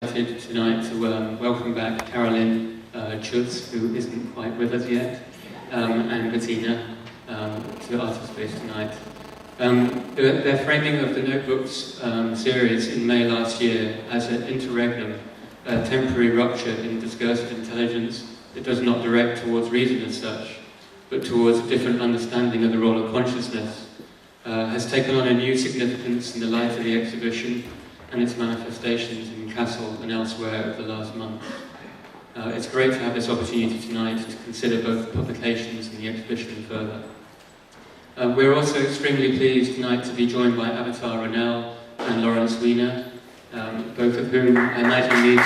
Tonight to welcome back Carolyn Schutz, who isn't quite with us yet, and Bettina to Art of Space tonight. Their framing of the Notebooks series in May last year as an interregnum, a temporary rupture in discursive intelligence that does not direct towards reason as such, but towards a different understanding of the role of consciousness, has taken on a new significance in the light of the exhibition and its manifestations in Kassel and elsewhere over the last month. It's great to have this opportunity tonight to consider both the publications and the exhibition further. We're also extremely pleased tonight to be joined by Avital Ronell and Lawrence Weiner, both of whom I imagine need a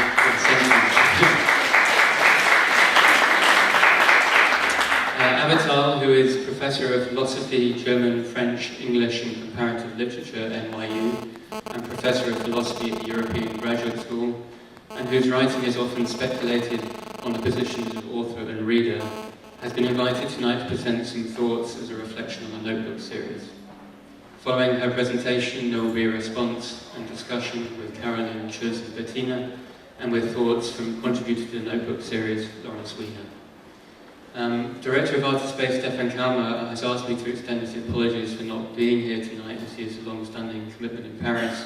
Avital, who is Professor of Philosophy, German, French, English and Comparative Literature at NYU, and Professor of Philosophy at the European Graduate School, and whose writing is often speculated on the positions of author and reader, has been invited tonight to present some thoughts as a reflection on the Notebook series. Following her presentation, there will be a response and discussion with Carolyn Schutz and Bettina, and with thoughts from contributor to the Notebook series, Lawrence Weiner. Director of Art of Space, Stefan Kalmer, has asked me to extend his apologies for not being here tonight, as he has a long-standing commitment in Paris.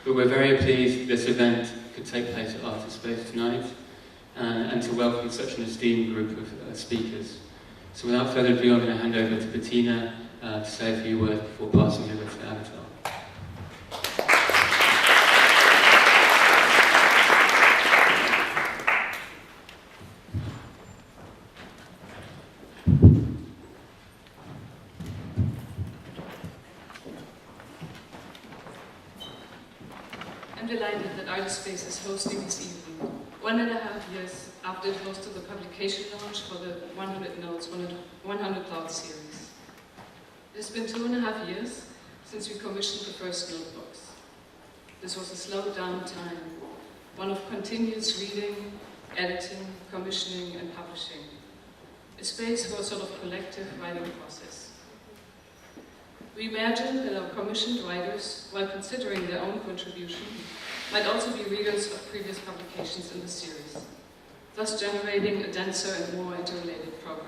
But we're very pleased this event could take place at Art of Space tonight, and to welcome such an esteemed group of speakers. So without further ado, I'm going to hand over to Bettina to say a few words before passing over to Avital. I'm delighted that Art of Space is hosting this evening, 1.5 years after it hosted the publication launch for the 100 Notes, 100 Thoughts series. It has been 2.5 years since we commissioned the first notebooks. This was a slowed down time, one of continuous reading, editing, commissioning and publishing. A space for a sort of collective writing process. We imagined that our commissioned writers, while considering their own contribution, might also be readers of previous publications in the series, thus generating a denser and more interrelated program.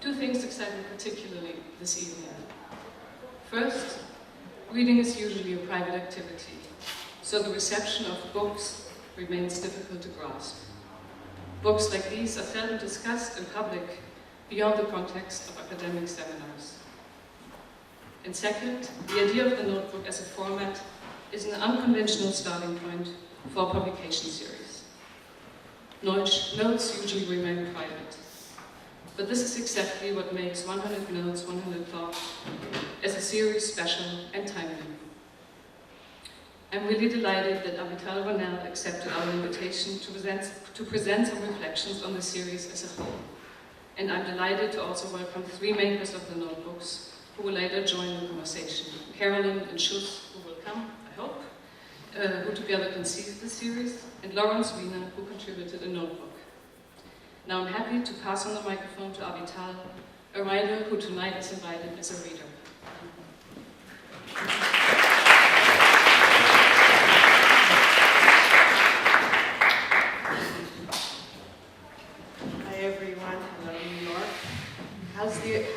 Two things excite me particularly this evening. First, reading is usually a private activity, so the reception of books remains difficult to grasp. Books like these are seldom discussed in public beyond the context of academic seminars. And second, the idea of the notebook as a format is an unconventional starting point for a publication series. Notes usually remain private, but this is exactly what makes 100 Notes, 100 Thoughts as a series special and timely. I'm really delighted that Avital Ronell accepted our invitation to present some reflections on the series as a whole. And I'm delighted to also welcome 3 makers of the notebooks who will later join the conversation. Carolyn and Schutz, who will come, I hope, who together conceived the series, and Lawrence Weiner, who contributed a notebook. Now I'm happy to pass on the microphone to Avital, a writer who tonight is invited as a reader. Hi everyone, hello New York. How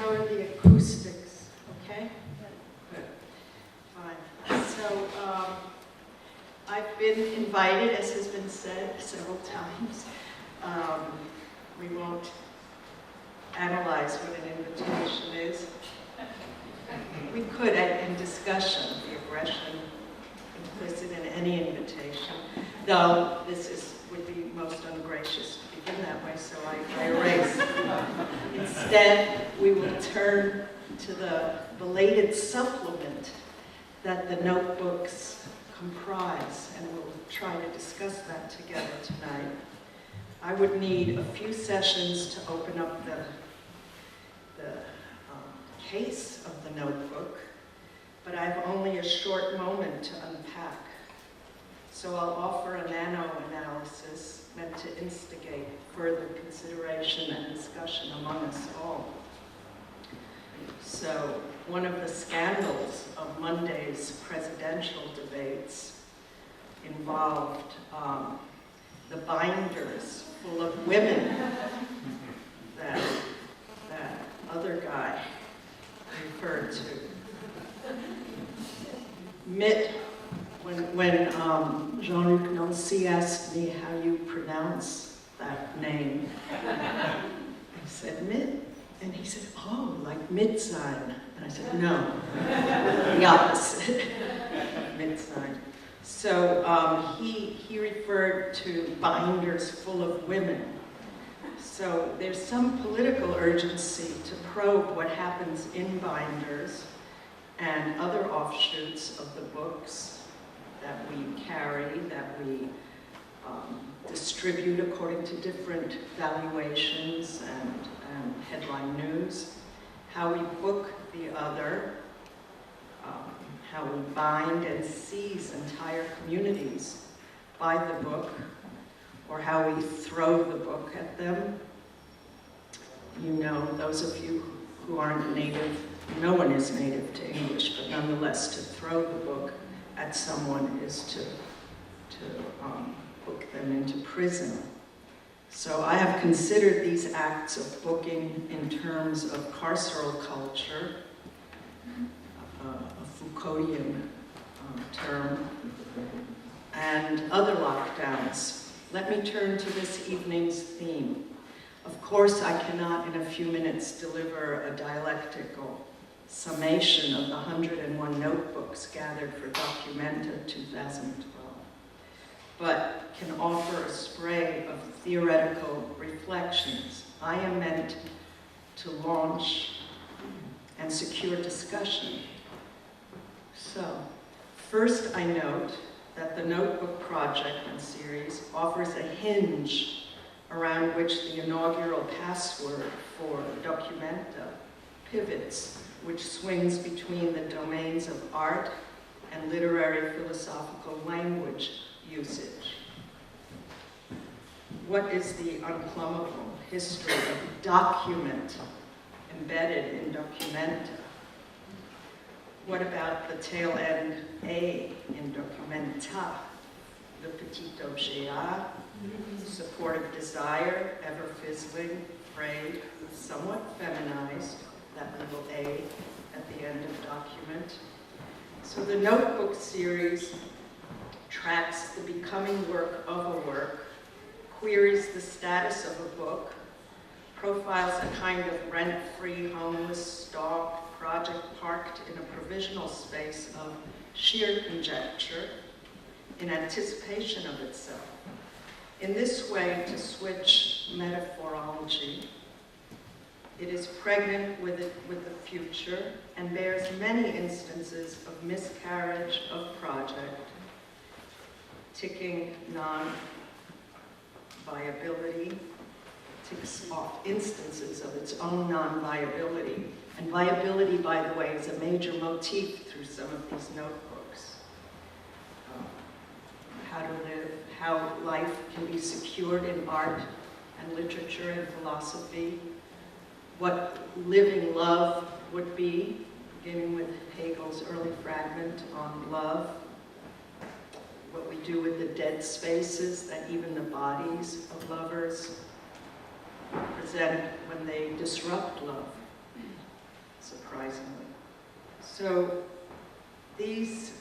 are the acoustics? Okay? Good. Fine. So I've been invited, as has been said several times. We won't analyze what an invitation is. We could, in discussion, the aggression implicit in any invitation, though this would be most ungracious to begin that way, so I erase. Instead, we will turn to the belated supplement that the notebooks comprise, and we'll try to discuss that together tonight. I would need a few sessions to open up the case of the notebook, but I have only a short moment to unpack. So I'll offer a nano-analysis meant to instigate further consideration and discussion among us all. So one of the scandals of Monday's presidential debates involved the binders full of women that other guy referred to. Mitt, when Jean-Luc Nancy asked me how you pronounce that name, I said Mitt, and he said, oh, like Mitzrayim. And I said, no, the opposite, Mitzrayim. So he referred to binders full of women. So there's some political urgency to probe what happens in binders and other offshoots of the books that we carry, that we distribute according to different valuations and headline news, how we book the other, how we bind and seize entire communities by the book, or how we throw the book at them. You know, those of you who aren't native, no one is native to English, but nonetheless, to throw the book at someone is to book them into prison. So I have considered these acts of booking in terms of carceral culture, a Foucauldian term, and other lockdowns. Let me turn to this evening's theme. Of course, I cannot in a few minutes deliver a dialectical summation of the 101 notebooks gathered for Documenta 2012, but can offer a spray of theoretical reflections. I am meant to launch and secure discussion. So, first I note that the Notebook Project and series offers a hinge around which the inaugural password for Documenta pivots, which swings between the domains of art and literary philosophical language usage. What is the unplumbable history of document embedded in Documenta? What about the tail end A in Documenta? The petit objet, supportive desire, ever fizzling, frayed, somewhat feminized, that little A at the end of document. So the Notebook series tracks the becoming work of a work, queries the status of a book, profiles a kind of rent-free, homeless, stalked project parked in a provisional space of sheer conjecture in anticipation of itself. In this way, to switch metaphorology, it is pregnant with the future and bears many instances of miscarriage of project, ticking non-viability, ticks off instances of its own non-viability. And viability, by the way, is a major motif through some of these notebooks. How to live, how life can be secured in art and literature and philosophy, what living love would be, beginning with Hegel's early fragment on love, what we do with the dead spaces that even the bodies of lovers present when they disrupt love, surprisingly. So these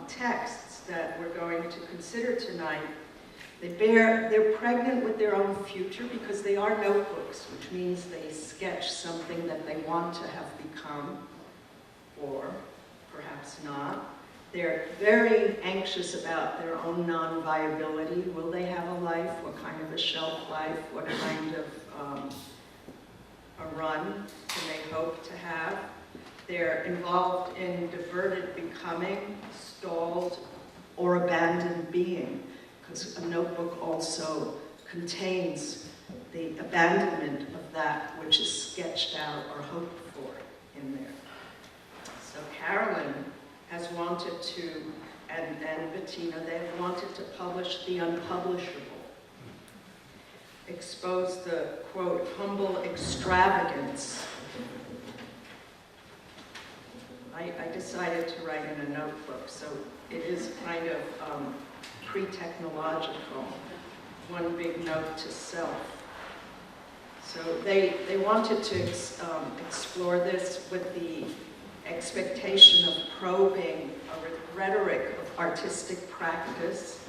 texts that we're going to consider tonight, they're pregnant with their own future because they are notebooks, which means they sketch something that they want to have become, or perhaps not. They're very anxious about their own non-viability. Will they have a life? What kind of a shelf life? What kind of a run can they hope to have? They're involved in diverted becoming, stalled, or abandoned being, because a notebook also contains the abandonment of that which is sketched out or hoped for in there. So Carolyn has wanted to, and Bettina, they have wanted to publish the unpublishable, expose the, quote, humble extravagance. I decided to write in a notebook, so it is kind of pre-technological, one big note to self. So they wanted to explore this with the expectation of probing a rhetoric of artistic practice,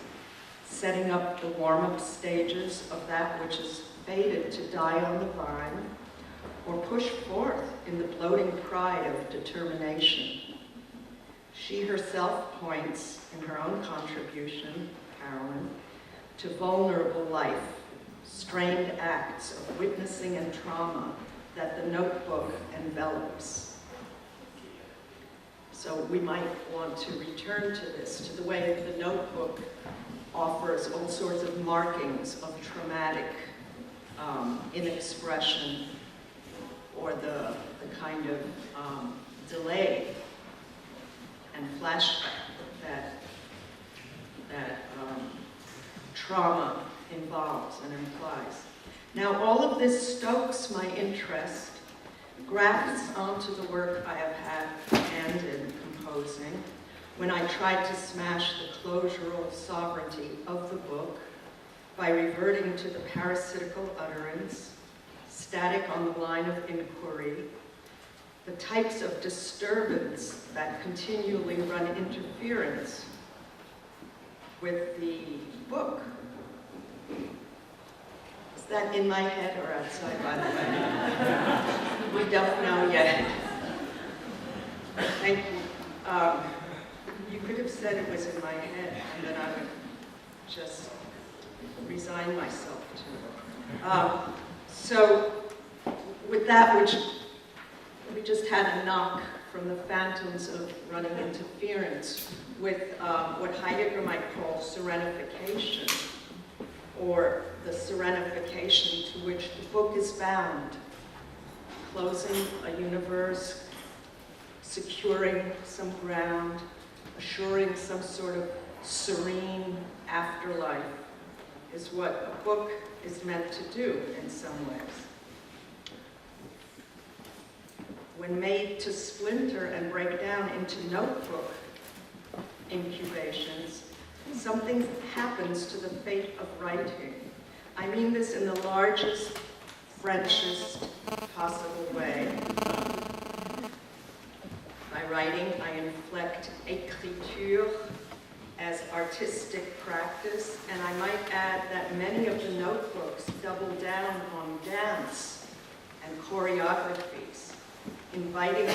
setting up the warm-up stages of that which is fated to die on the vine, or push forth in the bloating pride of determination. She herself points, in her own contribution, Carolyn, to vulnerable life, strained acts of witnessing and trauma that the notebook envelops. So we might want to return to this, to the way the notebook offers all sorts of markings of traumatic inexpression, or the kind of delay and flashback that trauma involves and implies. Now, all of this stokes my interest, grafts onto the work I have had hand in composing, when I tried to smash the closural sovereignty of the book by reverting to the parasitical utterance, static on the line of inquiry, the types of disturbance that continually run interference with the book. Is that in my head or outside, by the way? We don't know yet. Thank you. You could have said it was in my head, and then I would just resign myself to it. So, with that, which we just had a knock from the phantoms of running interference with what Heidegger might call serenification, or the serenification to which the book is bound, closing a universe, securing some ground, assuring some sort of serene afterlife, is what a book is meant to do in some ways. When made to splinter and break down into notebook incubations, something happens to the fate of writing. I mean this in the largest, Frenchest possible way. By writing, I inflect écriture as artistic practice, and I might add that many of the notebooks double down on dance and choreographies, inviting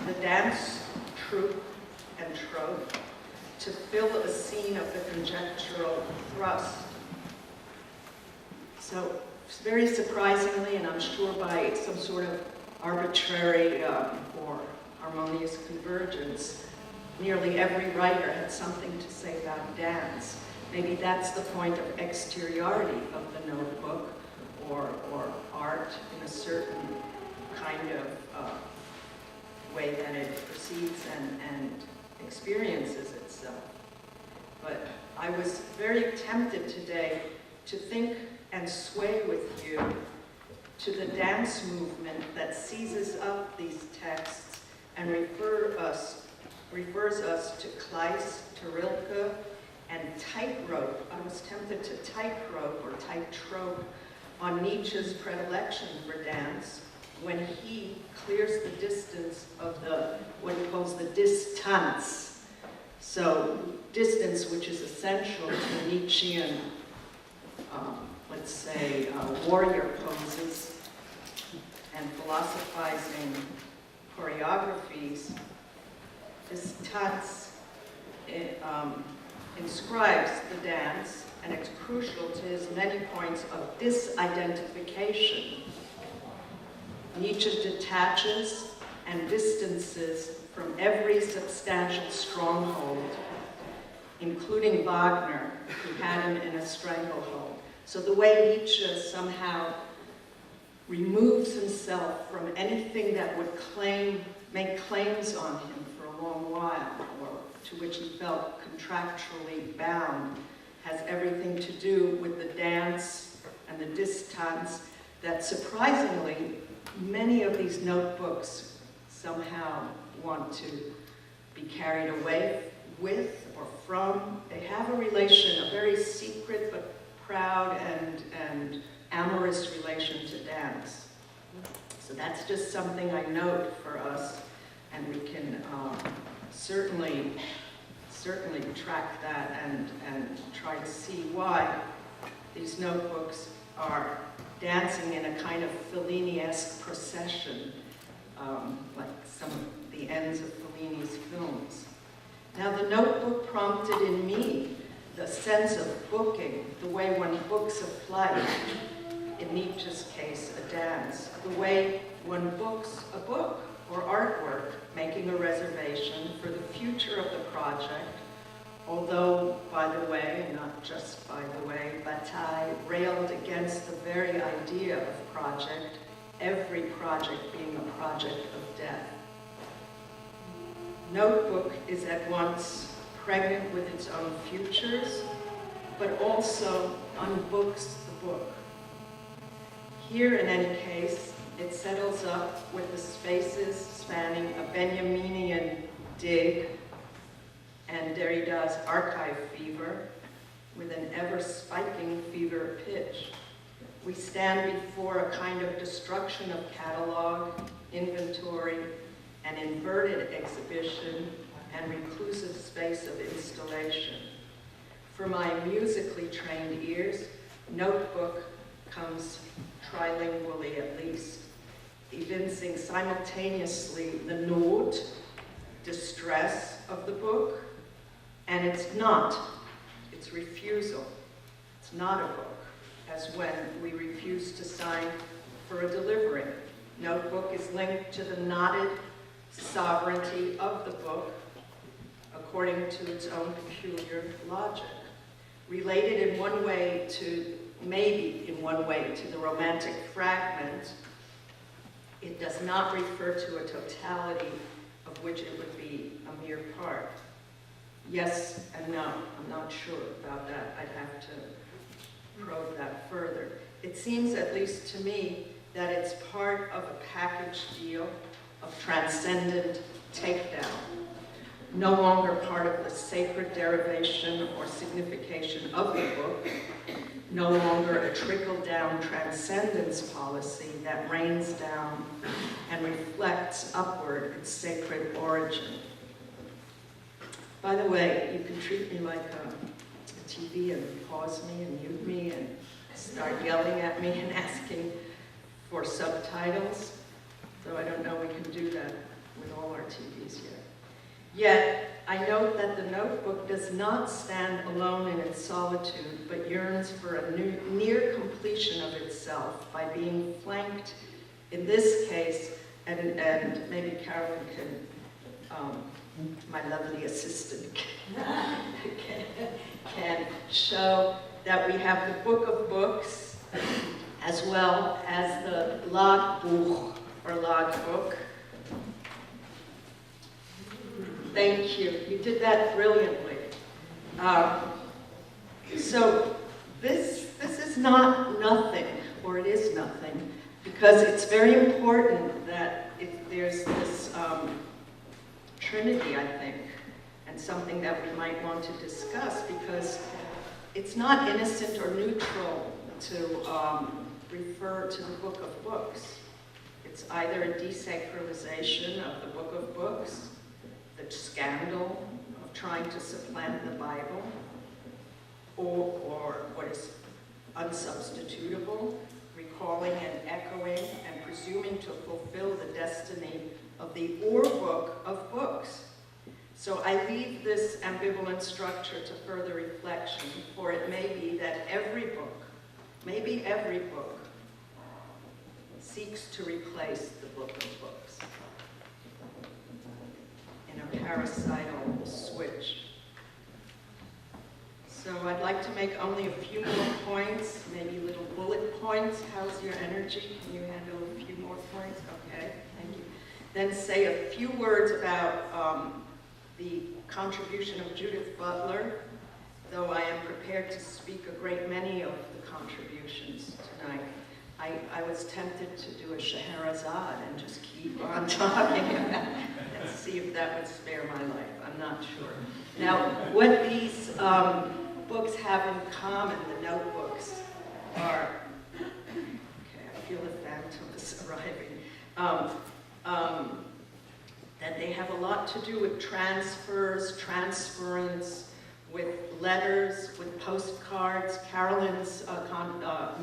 the dance troupe and trope to fill a scene of the conjectural thrust. So, very surprisingly, and I'm sure by some sort of arbitrary or harmonious convergence, nearly every writer had something to say about dance. Maybe that's the point of exteriority of the notebook, or art in a certain kind of way that it perceives and experiences itself. But I was very tempted today to think and sway with you to the dance movement that seizes up these texts and refers us to Kleist, to Rilke, and tightrope. I was tempted to tightrope or tightrope on Nietzsche's predilection for dance when he clears the distance of what he calls the distanz. So distance, which is essential to Nietzschean, let's say, warrior poses and philosophizing choreographies. Distanz inscribes the dance, and it's crucial to his many points of disidentification. Nietzsche detaches and distances from every substantial stronghold, including Wagner, who had him in a stranglehold. So the way Nietzsche somehow removes himself from anything that would make claims on him for a long while, or to which he felt contractually bound, has everything to do with the dance and the distanz that, surprisingly, many of these notebooks somehow want to be carried away with or from. They have a relation, a very secret but proud and amorous relation to dance. So that's just something I note for us, and we can certainly track that and try to see why these notebooks are dancing in a kind of Fellini-esque procession, like some of the ends of Fellini's films. Now, the notebook prompted in me the sense of booking, the way one books a flight, in Nietzsche's case, a dance, the way one books a book or artwork, making a reservation for the future of the project, although, by the way, and not just by the way, Bataille railed against the very idea of project, every project being a project of death. Notebook is at once pregnant with its own futures, but also unbooks the book. Here, in any case, it settles up with the spaces spanning a Benjaminian dig and Derrida's archive fever, with an ever-spiking fever pitch. We stand before a kind of destruction of catalog, inventory, an inverted exhibition, and reclusive space of installation. For my musically trained ears, notebook comes trilingually at least, evincing simultaneously the note, distress of the book, and its refusal. It's not a book, as when we refuse to sign for a delivery. Notebook is linked to the knotted sovereignty of the book, according to its own peculiar logic. Related in one way to, maybe in one way, to the romantic fragment, it does not refer to a totality of which it would be a mere part. Yes and no, I'm not sure about that. I'd have to probe that further. It seems, at least to me, that it's part of a package deal of transcendent takedown, no longer part of the sacred derivation or signification of the book, no longer a trickle-down transcendence policy that rains down and reflects upward its sacred origin. By the way, you can treat me like a TV and pause me and mute me and start yelling at me and asking for subtitles, though I don't know we can do that with all our TVs yet. Yet, I note that the notebook does not stand alone in its solitude, but yearns for a near completion of itself by being flanked, in this case, and maybe Carolyn can, my lovely assistant, can show that we have the book of books, as well as the logbook, or logbook. Thank you. You did that brilliantly. So this is not nothing, or it is nothing, because it's very important that there's this trinity, I think, and something that we might want to discuss, because it's not innocent or neutral to refer to the book of books. It's either a desacralization of the book of books, the scandal of trying to supplant the Bible, or what is unsubstitutable, recalling and echoing and presuming to fulfill the destiny of the book of books. So I leave this ambivalent structure to further reflection, for it may be that every book, maybe every book, seeks to replace the book of books in a parasital switch. So I'd like to make only a few more points, maybe little bullet points. How's your energy? Can you handle a few more points? Okay, thank you. Then say a few words about the contribution of Judith Butler, though I am prepared to speak a great many of the contributions tonight. I was tempted to do a Scheherazade and just keep on talking about it and see if that would spare my life. I'm not sure. Now, what these books have in common, the notebooks, are, okay, I feel the phantom is arriving, that they have a lot to do with transfers, transference, with letters, with postcards. Carolyn's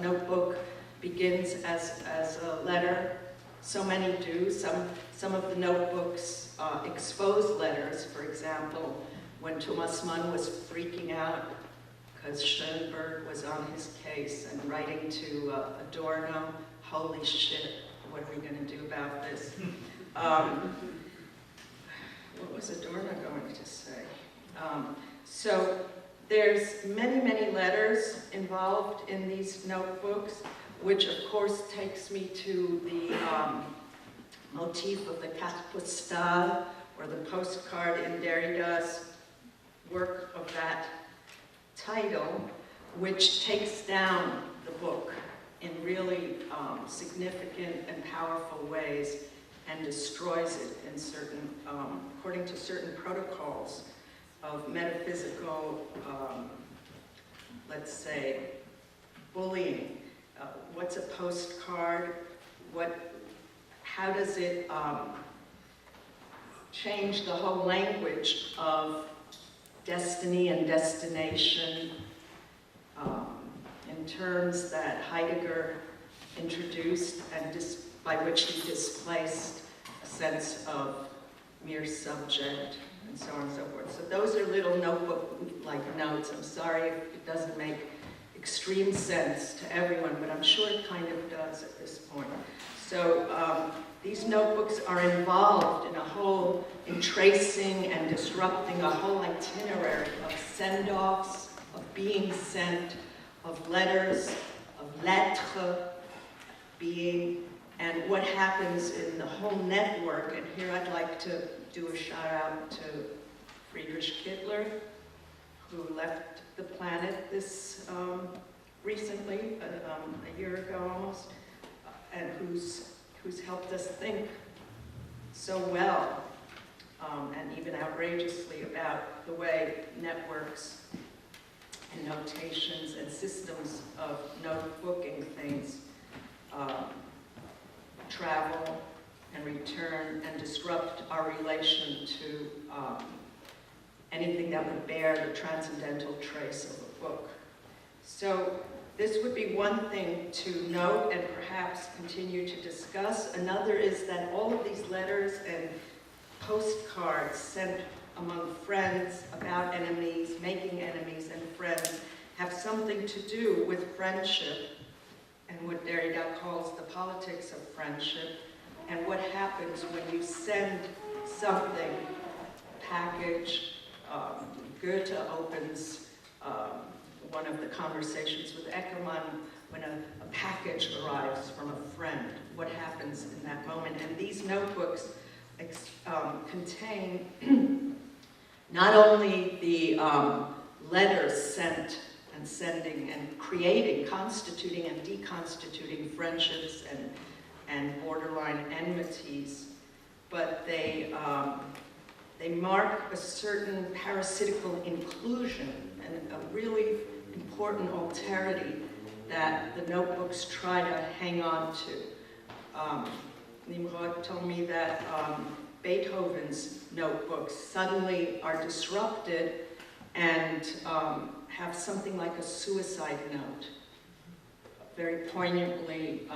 notebook begins as a letter. So many do. Some of the notebooks expose letters. For example, when Thomas Mann was freaking out because Schoenberg was on his case and writing to Adorno, holy shit, what are we going to do about this? What was Adorno going to say? So there's many, many letters involved in these notebooks, which of course takes me to the motif of the carte postale, or the postcard in Derrida's work of that title, which takes down the book in really significant and powerful ways and destroys it in certain, according to certain protocols of metaphysical, let's say, bullying. What's a postcard? How does it change the whole language of destiny and destination in terms that Heidegger introduced and by which he displaced a sense of mere subject, and so on and so forth. So those are little notebook-like notes. I'm sorry if it doesn't make extreme sense to everyone, but I'm sure it kind of does at this point. So these notebooks are involved in tracing and disrupting a whole itinerary of send-offs, of being sent, of letters, of lettres, being, and what happens in the whole network. And here I'd like to do a shout out to Friedrich Kittler, who left the planet this recently, a year ago almost, and who's helped us think so well and even outrageously about the way networks and notations and systems of notebooking things travel and return and disrupt our relation to anything that would bear the transcendental trace of a book. So this would be one thing to note and perhaps continue to discuss. Another is that all of these letters and postcards sent among friends about enemies, making enemies and friends, have something to do with friendship and what Derrida calls the politics of friendship, and what happens when you send something, a package. Goethe opens one of the conversations with Eckermann when a package arrives from a friend. What happens in that moment? And these notebooks contain not only the letters sent and sending and creating, constituting and deconstituting friendships and borderline enmities, but they mark a certain parasitical inclusion and a really important alterity that the notebooks try to hang on to. Nimrod told me that Beethoven's notebooks suddenly are disrupted and have something like a suicide note, very poignantly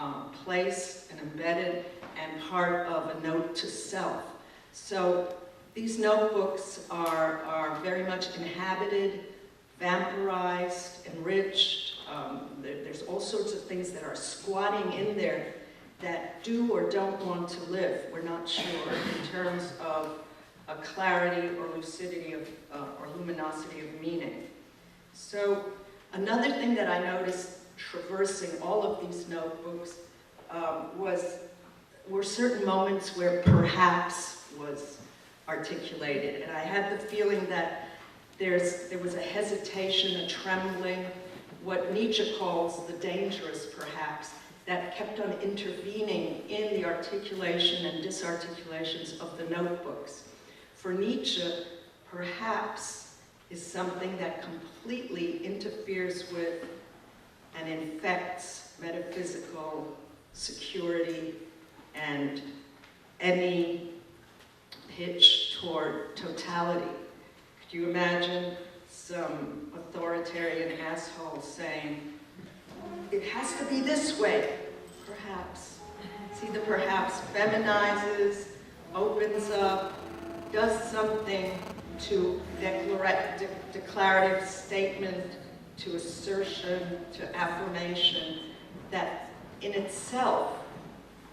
placed and embedded and part of a note to self. So these notebooks are very much inhabited, vampirized, enriched. There's all sorts of things that are squatting in there that do or don't want to live. We're not sure in terms of a clarity or lucidity of, or luminosity of meaning. So another thing that I noticed traversing all of these notebooks were certain moments where perhaps was articulated. And I had the feeling that there was a hesitation, a trembling, what Nietzsche calls the dangerous perhaps, that kept on intervening in the articulation and disarticulations of the notebooks. For Nietzsche, perhaps is something that completely interferes with and infects metaphysical security and any pitch toward totality. Could you imagine some authoritarian asshole saying, it has to be this way, perhaps. See, the perhaps feminizes, opens up, does something to declarative statement, to assertion, to affirmation, that in itself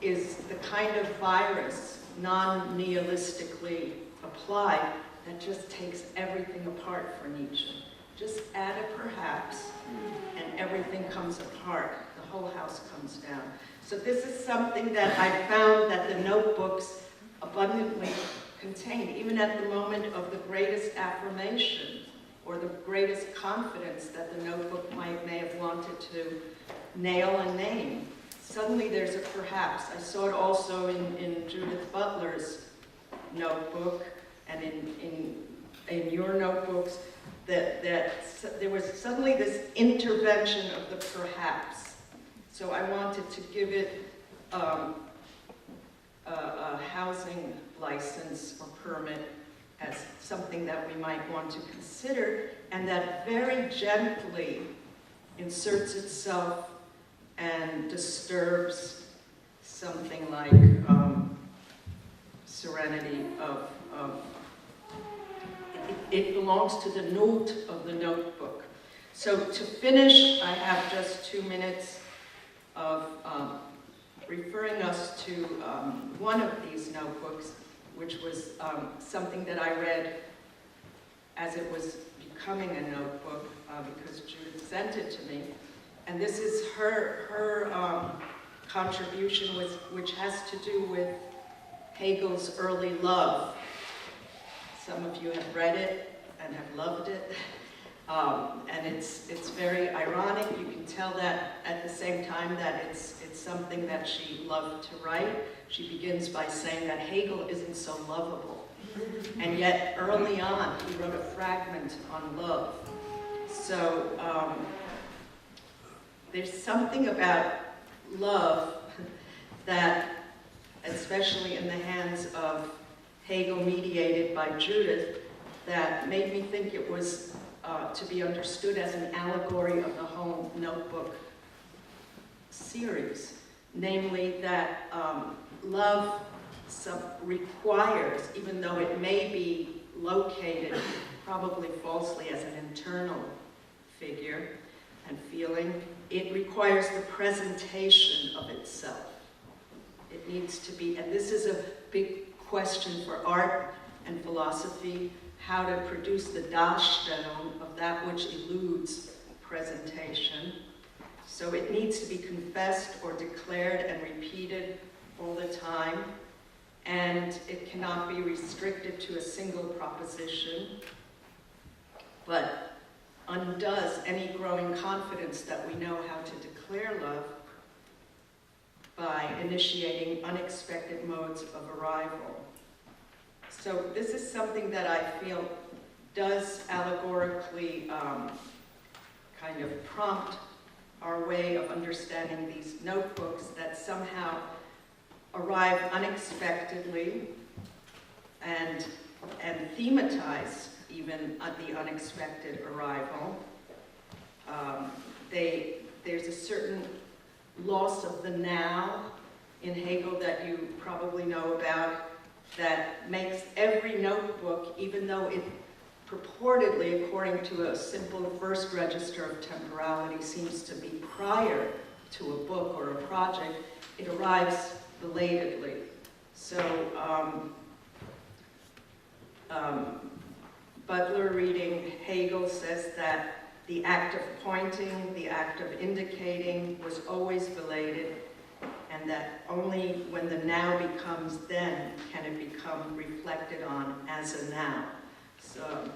is the kind of virus, non-nihilistically applied, that just takes everything apart for Nietzsche. Just add a perhaps, and everything comes apart. The whole house comes down. So this is something that I found that the notebooks abundantly contain, even at the moment of the greatest affirmation or the greatest confidence that the notebook may have wanted to nail and name. Suddenly there's a perhaps. I saw it also in Judith Butler's notebook and in your notebooks, that there was suddenly this intervention of the perhaps. So I wanted to give it a housing license or permit as something that we might want to consider, and that very gently inserts itself and disturbs something like serenity of it belongs to the note of the notebook. So to finish, I have just 2 minutes of referring us to one of these notebooks, which was something that I read as it was becoming a notebook because Judith sent it to me. And this is her contribution, which has to do with Hegel's early love. Some of you have read it and have loved it. And it's very ironic. You can tell that at the same time that it's something that she loved to write. She begins by saying that Hegel isn't so lovable. And yet, early on, he wrote a fragment on love. So there's something about love that, especially in the hands of Hegel, mediated by Judith, that made me think it was to be understood as an allegory of the whole notebook series. Namely that love requires, even though it may be located, probably falsely, as an internal figure and feeling, it requires the presentation of itself. It needs to be, and this is a big question for art and philosophy, how to produce the Darstellung of that which eludes presentation. So it needs to be confessed or declared and repeated all the time, and it cannot be restricted to a single proposition, but undoes any growing confidence that we know how to declare love by initiating unexpected modes of arrival. So this is something that I feel does allegorically kind of prompt our way of understanding these notebooks that somehow arrive unexpectedly and thematize even at the unexpected arrival. There's a certain loss of the now in Hegel that you probably know about, that makes every notebook, even though it purportedly, according to a simple first register of temporality, seems to be prior to a book or a project, it arrives belatedly. So Butler, reading Hegel, says that the act of pointing, the act of indicating was always belated, and that only when the now becomes then can it become reflected on as a now. So,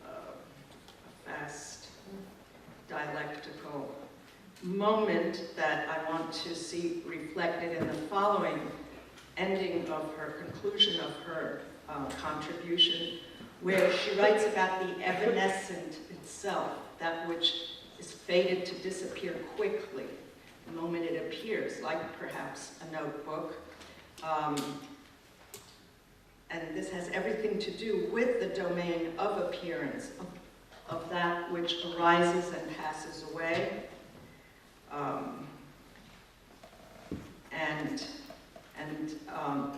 a fast dialectical moment that I want to see reflected in the following ending of her conclusion of her contribution, where she writes about the evanescent itself, that which is fated to disappear quickly the moment it appears, like perhaps a notebook. And this has everything to do with the domain of appearance, of that which arises and passes away.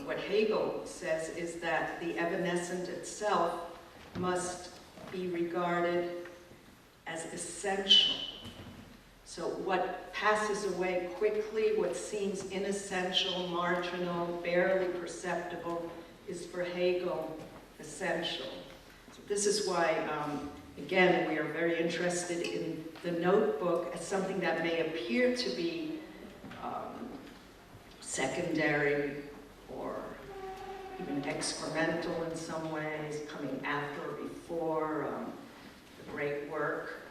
What Hegel says is that the evanescent itself must be regarded as essential. So what passes away quickly, what seems inessential, marginal, barely perceptible, is for Hegel essential. So this is why, again, we are very interested in the notebook as something that may appear to be secondary or even excremental in some ways, coming after or before the great work.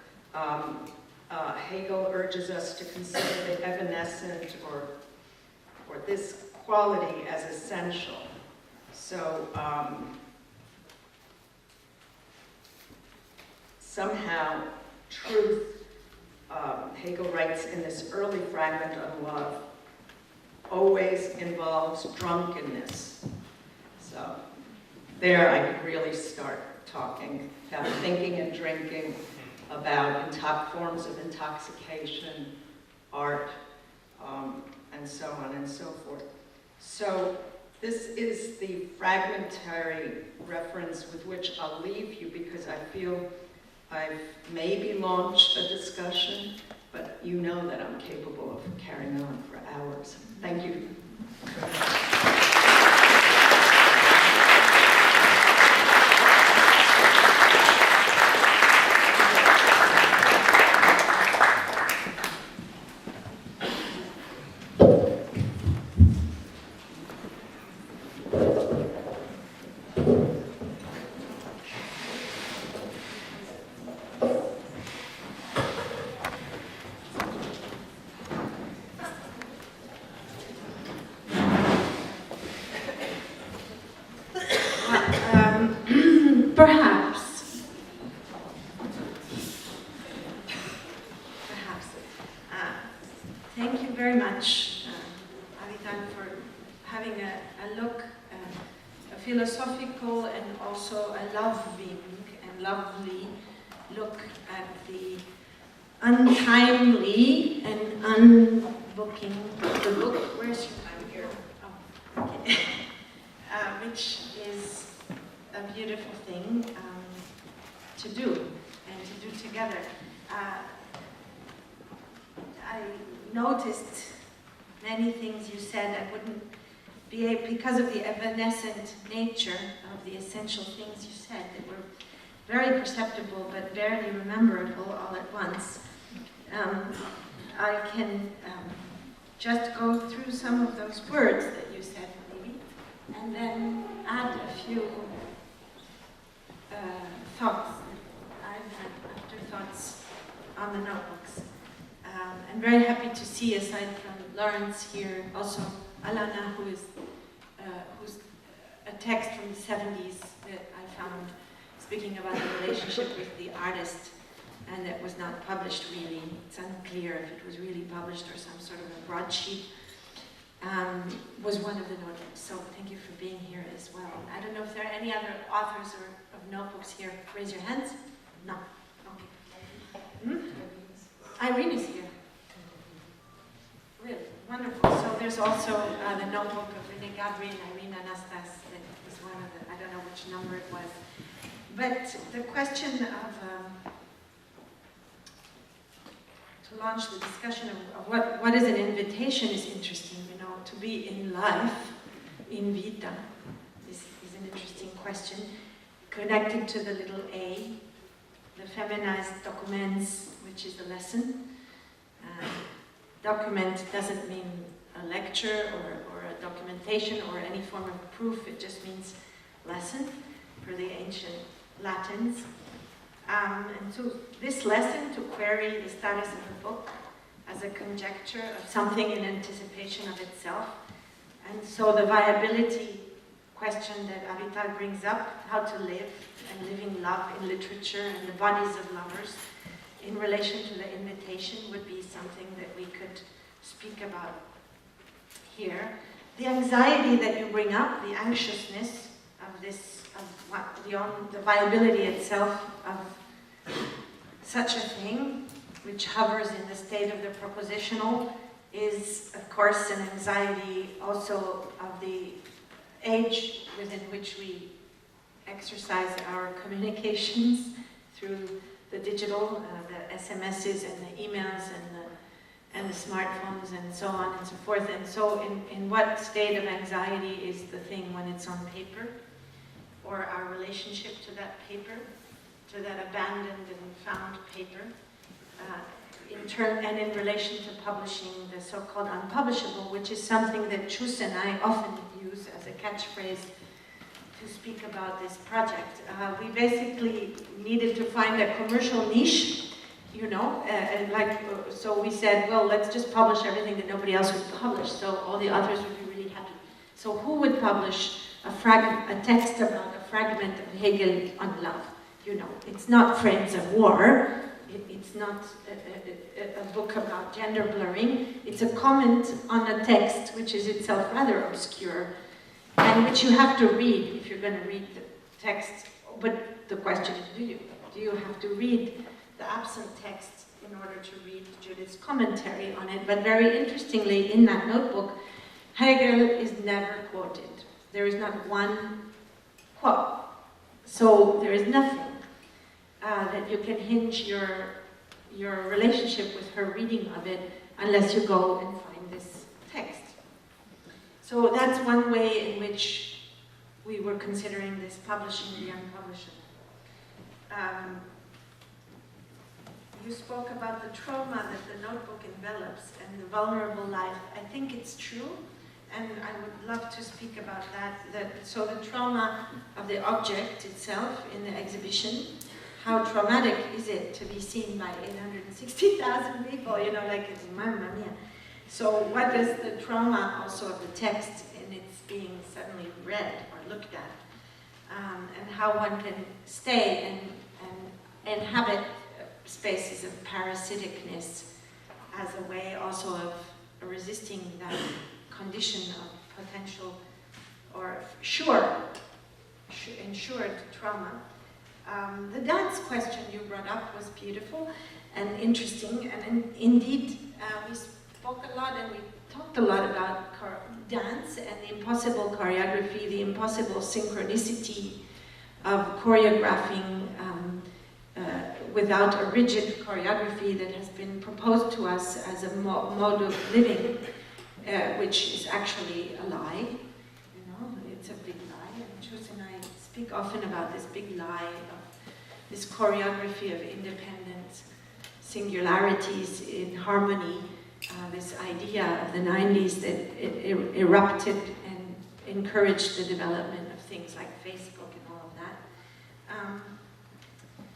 Hegel urges us to consider the evanescent or this quality as essential. So somehow truth, Hegel writes in this early fragment on love, always involves drunkenness. So there I could really start talking about thinking and drinking, about forms of intoxication, art, and so on and so forth. So this is the fragmentary reference with which I'll leave you, because I feel I've maybe launched a discussion, but you know that I'm capable of carrying on for hours. Thank you. Thank you very much, Avidan, for having a look, a philosophical and also a loving and lovely look at the untimely and unbooking the book. Where's your time here? Oh, okay. Which is a beautiful thing to do and to do together. I noticed many things you said. I wouldn't be able, because of the evanescent nature of the essential things you said that were very perceptible but barely rememberable all at once. I can just go through some of those words that you said, maybe, and then add a few thoughts. I've had afterthoughts on the notebooks. I'm very happy to see, aside from Lawrence here, also Alana, who's a text from the 70s that I found speaking about the relationship with the artist, and that was not published really. It's unclear if it was really published or some sort of a broadsheet. Was one of the notebooks, so thank you for being here as well. I don't know if there are any other authors of notebooks here. Raise your hands. No. Okay. Irene is here. Really wonderful. So there's also the notebook of René Gabry and Irene Anastas. That is one of the, I don't know which number it was. But the question of, to launch the discussion of what is an invitation is interesting, you know, to be in life, in vita, is an interesting question, connected to the little a, the feminized documents, which is the lesson. Document doesn't mean a lecture or a documentation or any form of proof, it just means lesson for the ancient Latins. And so this lesson, to query the status of the book as a conjecture of something in anticipation of itself, and so the viability question that Avital brings up, how to live and living love in literature and the bodies of lovers in relation to the invitation would be something that we could speak about here. The anxiety that you bring up, the anxiousness of this, the viability itself of such a thing, which hovers in the state of the propositional, is of course an anxiety also of the age within which we exercise our communications through the digital, the SMSs and the emails and the smartphones and so on and so forth. And so in what state of anxiety is the thing when it's on paper, or our relationship to that paper, to that abandoned and found paper, and in relation to publishing the so-called unpublishable, which is something that Chus and I often use as a catchphrase to speak about this project. We basically needed to find a commercial niche, you know, so we said, well, let's just publish everything that nobody else would publish, so all the others would be really happy. So who would publish a text about a fragment of Hegel on love? You know, it's not Friends of War, it's not a book about gender blurring, it's a comment on a text which is itself rather obscure, and which you have to read if you're going to read the text. But the question is, do you have to read the absent text in order to read Judith's commentary on it? But very interestingly, in that notebook, Hegel is never quoted. There is not one quote. So there is nothing that you can hinge your relationship with her reading of it unless you go and find this text. So that's one way in which we were considering this publishing the unpublishable. You spoke about the trauma that the notebook envelops and the vulnerable life. I think it's true, and I would love to speak about that. So the trauma of the object itself in the exhibition, how traumatic is it to be seen by 860,000 people, you know, like it's mamma mia. So what is the trauma also of the text in its being suddenly read or looked at, and how one can stay and inhabit spaces of parasiticness as a way also of resisting that condition of potential or ensured trauma. The dance question you brought up was beautiful and interesting, and indeed we spoke a lot and we talked a lot about dance and the impossible choreography, the impossible synchronicity of choreographing without a rigid choreography that has been proposed to us as a mode of living, which is actually a lie. You know, it's a big lie, and Chus and I speak often about this big lie of this choreography of independent singularities in harmony, this idea of the 90s that erupted and encouraged the development of things like Facebook and all of that.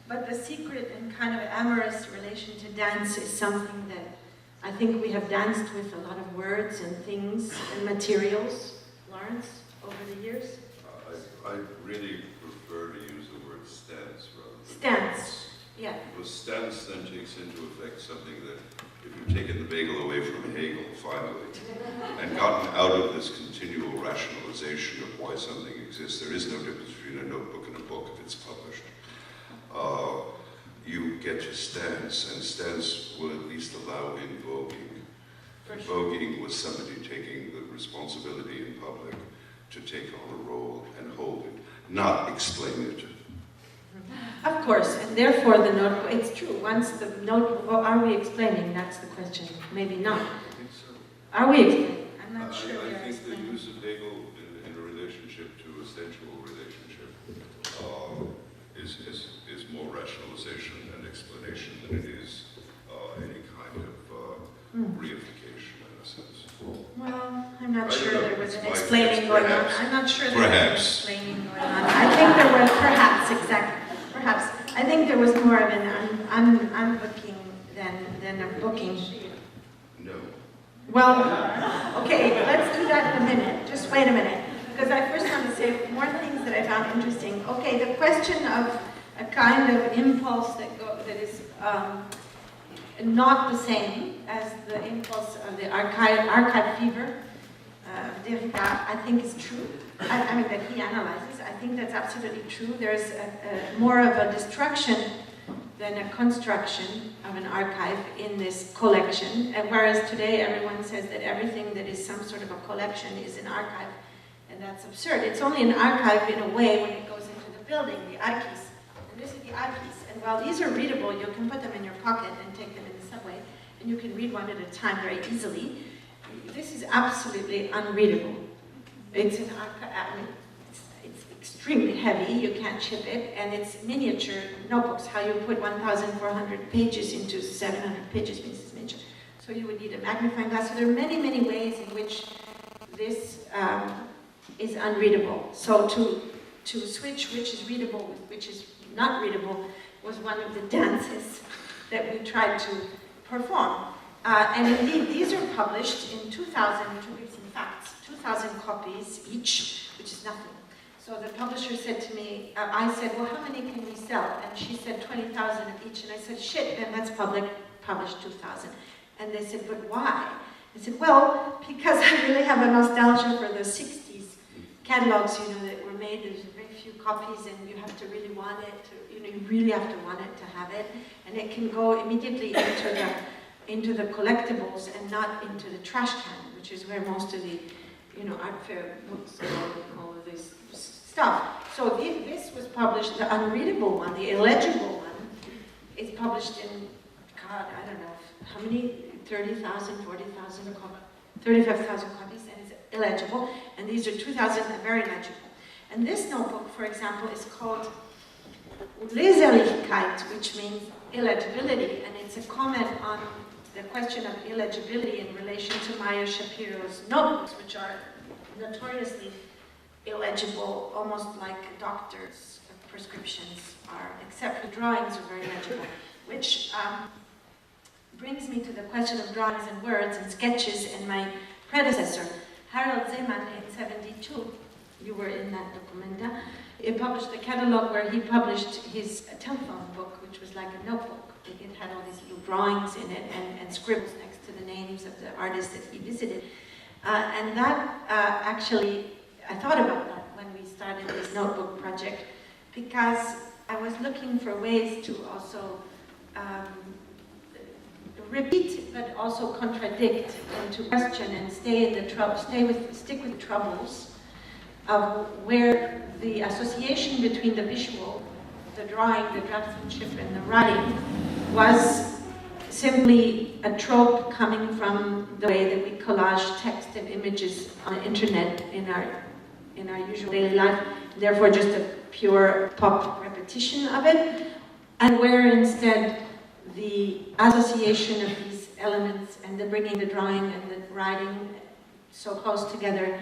But the secret and kind of amorous relation to dance is something that I think we have danced with a lot of words and things and materials, Lawrence, over the years. I really prefer to use the word stance rather than Stance, yeah. Because stance then takes into effect something that if you've taken the bagel away from Hegel, finally, and gotten out of this continual rationalization of why something exists, there is no difference between a notebook and a book if it's published. You get to stance, and stance will at least allow invoking. Invoking was somebody taking the responsibility in public to take on a role and hold it, not explain it. Of course, and therefore the notebook, it's true, once the notebook, well, are we explaining? That's the question. Maybe not. I think so. Are we explaining? I'm not sure we I are think the explaining. use of Hegel in a relationship to a sensual relationship is more rationalization and explanation than it is any kind of reification in a sense. Well, I'm not I sure don't know. there was It's an my explaining guess. going on. Perhaps. I'm not sure there Perhaps. was an explaining going on. I think there was, perhaps, exactly, perhaps. I think there was more of an unbooking than a booking. No. Well, okay, let's do that in a minute. Just wait a minute. because I first want to say more things that I found interesting. Okay, the question of a kind of impulse that is not the same as the impulse of the archive fever of Derrida, I think is true. I mean, that he analyzes. I think that's absolutely true. There's more of a destruction than a construction of an archive in this collection. And whereas today everyone says that everything that is some sort of a collection is an archive, and that's absurd. It's only an archive in a way when it goes into the building, the eyepiece. And this is the eyepiece. And while these are readable, you can put them in your pocket and take them in the subway, and you can read one at a time very easily. This is absolutely unreadable. It's an archive. I mean, it's extremely heavy, you can't ship it, and it's miniature notebooks. How you put 1,400 pages into 700 pages means it's miniature. So you would need a magnifying glass. So there are many, many ways in which this is unreadable. So to switch which is readable with which is not readable was one of the dances that we tried to perform. And indeed, these are published in 2,000, to give some facts, 2,000 copies each, which is nothing. So the publisher said to me, I said, well, how many can we sell? And she said 20,000 of each. And I said, shit, then let's publish 2,000. And they said, but why? I said, well, because I really have a nostalgia for the 60s catalogs, you know, that were made. There's very few copies, and you have to really want it. You really have to want it to have it. And it can go immediately into the collectibles and not into the trash can, which is where most of the, art fair books go and all of this stuff. So this was published, the unreadable one, the illegible one, is published in, God, I don't know, how many, 30,000, 40,000 copies, 35,000 copies, and it's illegible. And these are 2,000 and very legible. And this notebook, for example, is called Leserlichkeit, which means illegibility, and it's a comment on the question of illegibility in relation to Maya Shapiro's notebooks, which are notoriously illegible, almost like doctors' prescriptions are, except the drawings are very legible, which brings me to the question of drawings and words and sketches, and my predecessor, Harold Zeman, in 72, you were in that documenta, he published a catalog where he published his telephone book, which was like a notebook. It had all these little drawings in it and scribbles next to the names of the artists that he visited. And that actually, I thought about that when we started this notebook project, because I was looking for ways to also repeat, but also contradict and to question and stick with the troubles of where the association between the visual, the drawing, the draftsmanship, and the writing was simply a trope coming from the way that we collage text and images on the internet in our usual daily life, therefore just a pure pop repetition of it, and where instead the association of these elements and the bringing the drawing and the writing so close together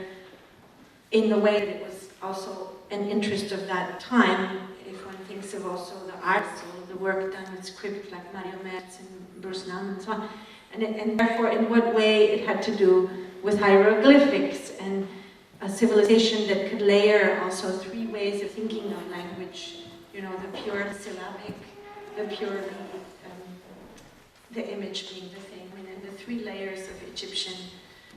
in the way that it was also an interest of that time, if one thinks of also the arts or the work done with script like Mario Merz and Bruce Nunn and so on, and therefore in what way it had to do with hieroglyphics and a civilization that could layer also three ways of thinking of language, the pure syllabic, the pure, the image being the thing, and the three layers of Egyptian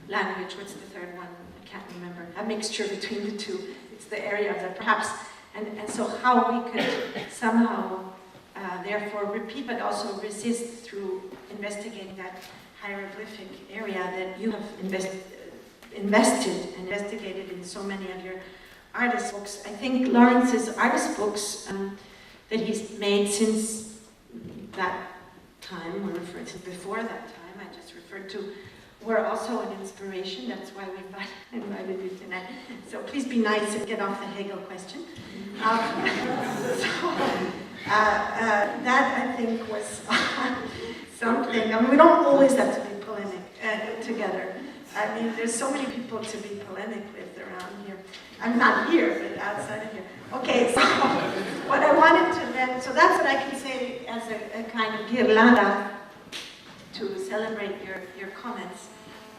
language. What's the third one? I can't remember. A mixture between the two. It's the area of the perhaps. And so how we could somehow therefore repeat but also resist through investigating that hieroglyphic area that you have invested and investigated in so many of your artist books. I think Lawrence's artist books that he's made since that time, or referred to before that time, I just referred to, were also an inspiration. That's why we invited you tonight. So please be nice and get off the Hegel question. That I think was something. I mean, we don't always have to be polemic together. I mean, there's so many people to be polemic with around here. I'm not here, but outside of here. Okay, so what I wanted to then, so that's what I can say as a kind of guirlanda to celebrate your comments.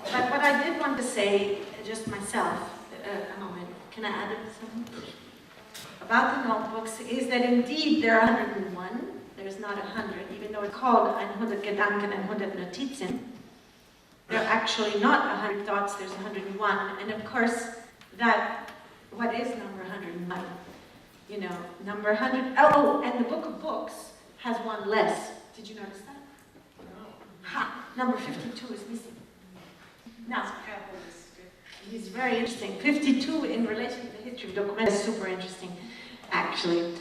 But what I did want to say, just myself, a moment, can I add something? About the notebooks is that indeed there are 101. There's not 100, even though it's called 100 Gedanken and 100 Notizen. There are actually not 100 thoughts, there's 101. And of course, what is number 101? You know, number 100, oh, and the Book of Books has one less. Did you notice that? No. Ha! Number 52 is missing. Now, it's very interesting. 52 in relation to the history of documents is super interesting, actually.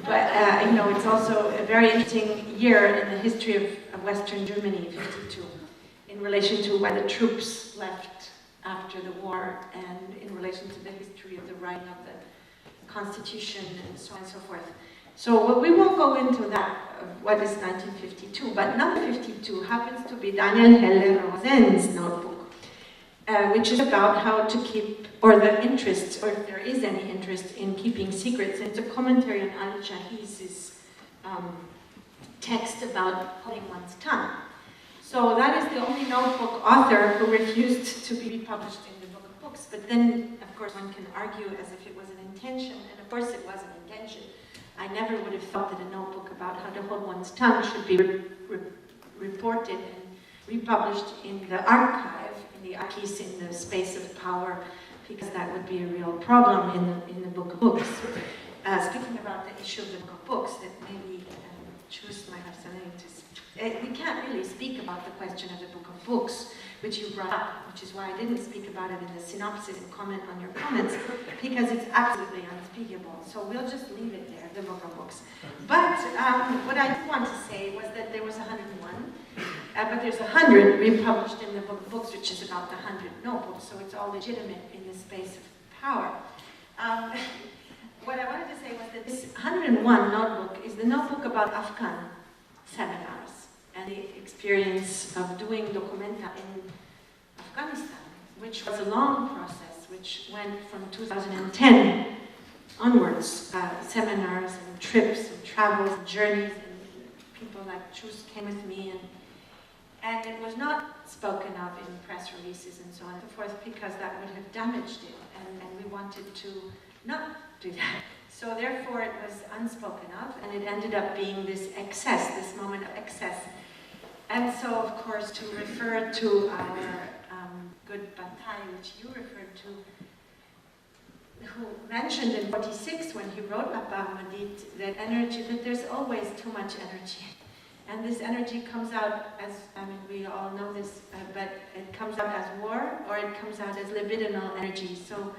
But, you know, it's also a very interesting year in the history of Western Germany, 52, in relation to why the troops left after the war and in relation to the history of the writing of the Constitution and so on and so forth. So we won't go into that, what is 1952, but number 52 happens to be Daniel Heller-Rosen's notebook, which is about how to keep, or the interest, or if there is any interest in keeping secrets. It's a commentary on Al-Jahizi's text about holding one's tongue. So that is the only notebook author who refused to be published in the Book of Books. But then, of course, one can argue as if it was an intention, and of course it was an intention. I never would have thought that a notebook about how to hold one's tongue should be reported and republished in the archive, in the archives, in the space of power, because that would be a real problem in the Book of Books. Speaking about the issue of the Book of Books, that maybe Chus might have something to say. We can't really speak about the question of the Book of Books, which you brought up, which is why I didn't speak about it in the synopsis and comment on your comments, because it's absolutely unspeakable. So we'll just leave it there, the Book of Books. But what I did want to say was that there was 101, but there's 100 republished in the Book of Books, which is about the 100 notebooks, so it's all legitimate in the space of power. What I wanted to say was that this 101 notebook is the notebook about Afghan seminars and the experience of doing documenta in Afghanistan, which was a long process, which went from 2010 onwards, seminars and trips and travels and journeys, and people like Chus came with me, and it was not spoken of in press releases and so on and so forth, because that would have damaged it, and we wanted to not do that. So therefore it was unspoken of, and it ended up being this excess, this moment of excess. And so, of course, to refer to our good Bataille, which you referred to, who mentioned in 46, when he wrote La Parmedite, that energy, that there's always too much energy. And this energy comes out as, I mean, we all know this, but it comes out as war, or it comes out as libidinal energy. So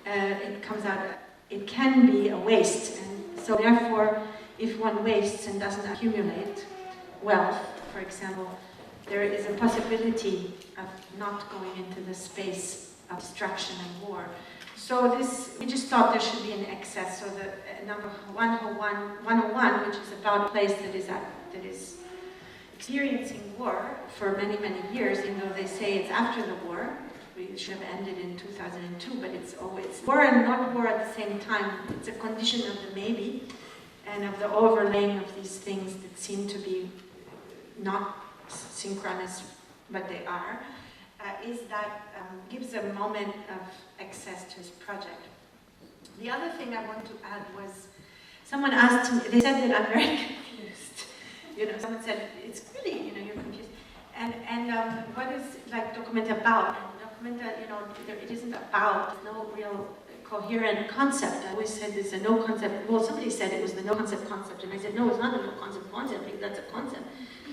it comes out, it can be a waste. And so therefore, if one wastes and doesn't accumulate wealth, for example, there is a possibility of not going into the space of destruction and war. So we just thought there should be an excess. So the number 101, which is about a place that is experiencing war for many, many years, even though they say it's after the war. We should have ended in 2002, but it's always war and not war at the same time. It's a condition of the maybe, and of the overlaying of these things that seem to be not synchronous, but they are, is that gives a moment of access to his project. The other thing I want to add was, someone asked me, they said that I'm very confused. You know, someone said, it's really, you know, you're confused. And what is like Documenta about? And Documenta, you know, it isn't about, no real coherent concept. I always said it's a no concept. Well, somebody said it was the no concept concept, and I said, no, it's not a no concept concept, because that's a concept.